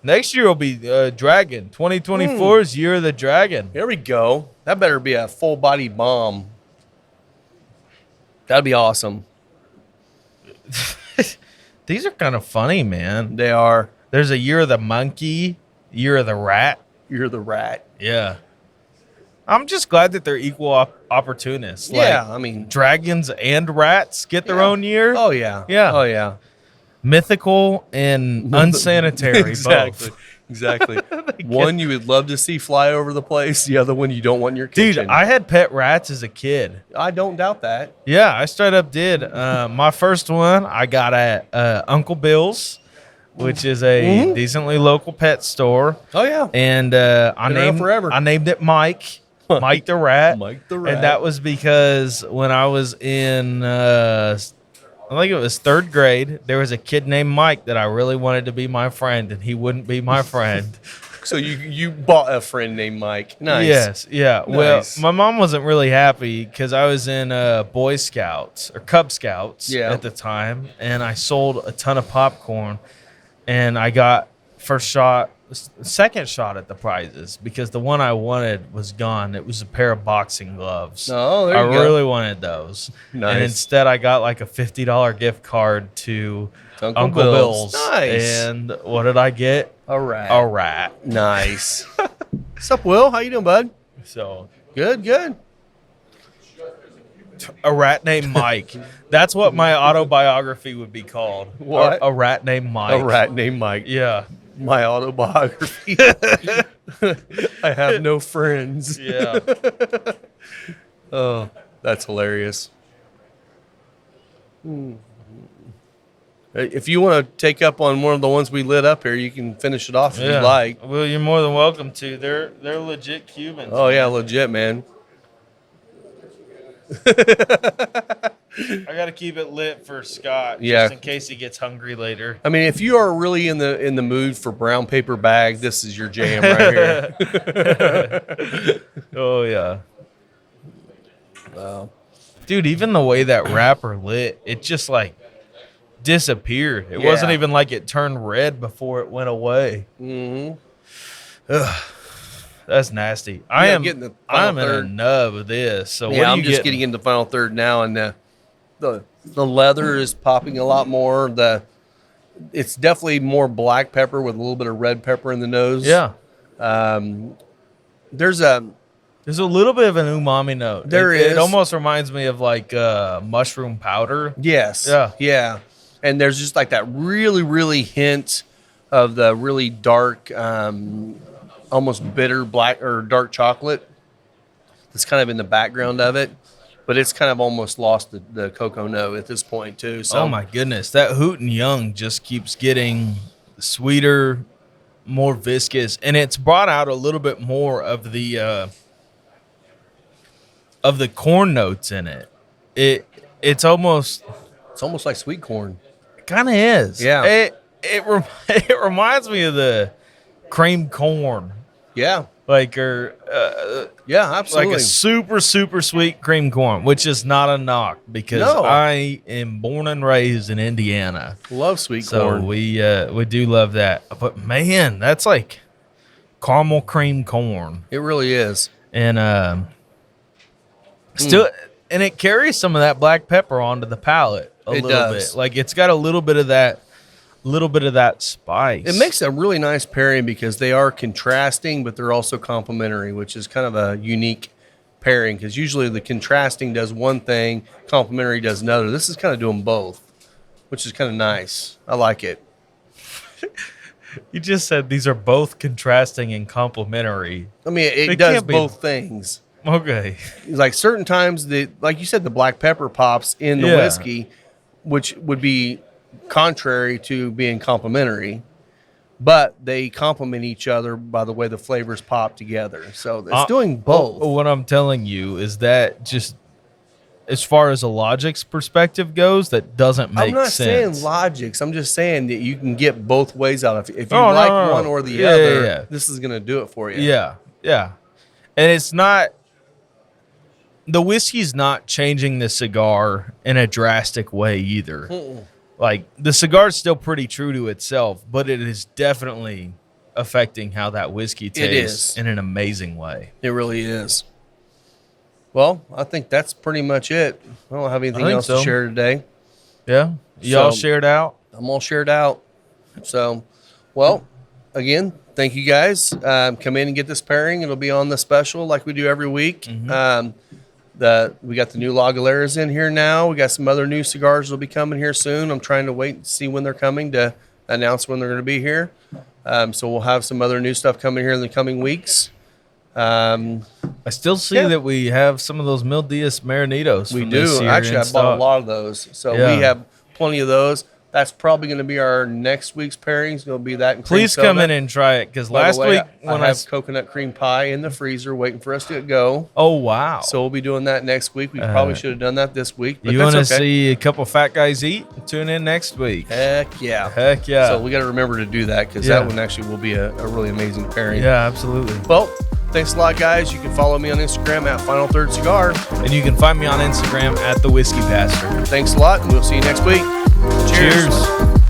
Next year will be dragon. 2024 is year of the dragon. There we go. That better be a full body bomb. That'd be awesome. These are kind of funny, man. They are. There's a year of the monkey, year of the rat. You're the rat. Yeah. I'm just glad that they're equal opportunists. Yeah, Like, I mean. dragons and rats get their Yeah. own year. Oh yeah. Yeah. Oh yeah. Mythical and unsanitary Exactly. both. Exactly. One you would love to see fly over the place. The other one you don't want in your Dude, kitchen. I had pet rats as a kid. I don't doubt that. Yeah, I straight up did. My first one I got at Uncle Bill's, which is a decently local pet store. Oh yeah. And Been around forever. I named it Mike. Mike the rat. Mike the rat. And that was because when I was in I think it was 3rd grade, there was a kid named Mike that I really wanted to be my friend, and he wouldn't be my friend. So you bought a friend named Mike. Nice. Yes, yeah. Nice. Well, my mom wasn't really happy because I was in Boy Scouts or Cub Scouts at the time, and I sold a ton of popcorn, and I got second shot at the prizes because the one I wanted was gone. It was a pair of boxing gloves. Oh, there you I go. really wanted those. Nice. And instead I got like a $50 gift card to Uncle Uncle Bill's. Bill's. Nice. And what did I get? A rat. A rat. Nice. What's up, Will? How you doing, bud? So Good, good. a rat named Mike. That's what my autobiography would be called. What? A rat named Mike. A rat named Mike. Yeah. My autobiography. I have no friends. Yeah. Oh, that's hilarious. If you want to take up on one of the ones we lit up here, you can finish it off if Yeah. you'd like. Well, you're more than welcome to. They're legit Cubans. Oh yeah, legit, man. I got to keep it lit for Scott, Yeah. just in case he gets hungry later. I mean, if you are really in the mood for brown paper bag, this is your jam right here. Oh yeah, Wow. dude. Even the way that wrapper lit, it just like disappeared. It wasn't Yeah. even like it turned red before it went away. Mm-hmm. That's nasty. I am getting the final I'm in a third. nub of this. So what Yeah, are I'm you just getting into final third now, and the leather is popping a lot more. It's definitely more black pepper with a little bit of red pepper in the nose. Yeah, There's a there's a little bit of an umami note. There It is. almost reminds me of like mushroom powder. yes, Yeah. and there's just like that really hint of the really dark, almost bitter black or dark chocolate. That's kind of in the background of it, but it's kind of almost lost the cocoa note at this point too. So Oh my goodness, that Hoot and Young just keeps getting sweeter, more viscous, and it's brought out a little bit more of the corn notes in it. It's almost like sweet corn. kind of is. Yeah. It reminds me of the cream corn, Yeah, like yeah, absolutely. like a super sweet cream corn, which is not a knock because No. I am born and raised in Indiana. Love sweet So corn. we do love that. But man, that's like caramel cream corn. It really is. And still and it carries some of that black pepper onto the palate a It little does. bit. Like it's got a little bit of that spice. It makes a really nice pairing because they are contrasting, but they're also complementary, which is kind of a unique pairing because usually the contrasting does one thing, complementary does another. This is kind of doing both, which is kind of nice. I like it. You just said these are both contrasting and complementary. I mean, it It does can't be- both things. Okay. Like certain times, like you said, the black pepper pops in the Yeah. whiskey, which would be contrary to being complementary, but they complement each other by the way the flavors pop together. So it's doing both. What I'm telling you is that just as far as a logic's perspective goes, that doesn't make I'm not sense. saying logics. I'm just saying that you can get both ways out. If you Oh, no, like no, no. one or the Yeah, other, yeah. this is going to do it for you. Yeah, yeah. And it's not, the whiskey's not changing the cigar in a drastic way either. Like, the cigar's still pretty true to itself, but it is definitely affecting how that whiskey tastes is. in an amazing way. It really is. Well, I think that's pretty much it. I don't have anything think else so. to share today. Yeah? Y'all So- shared out? I'm all shared out. So, well, again, thank you guys. Come in and get this pairing. It'll be on the special like we do every week. We got the new Lagaleras in here now. We got some other new cigars that'll be coming here soon. I'm trying to wait and see when they're coming to announce when they're going to be here. So we'll have some other new stuff coming here in the coming weeks. I still see Yeah. that we have some of those Mil Diaz Marinitos. We from this do. year Actually, in I bought a stock. lot of those. So Yeah. we have plenty of those. That's probably going to be our next week's pairings. It'll be that and cream Please come soda. in and try it, because By the last way, week I when have coconut cream pie in the freezer waiting for us to go. oh wow, So we'll be doing that next week. We probably should have done that this week, but you that's want to okay. see a couple fat guys eat? Tune in next week. Heck yeah. Heck yeah. So we got to remember to do that because Yeah. that one actually will be a really amazing pairing. Yeah, absolutely. Well, thanks a lot, guys. You can follow me on Instagram at Final Third Cigar. And you can find me on Instagram at the Whiskey Pastor. Thanks a lot, and we'll see you next week. Cheers. Cheers.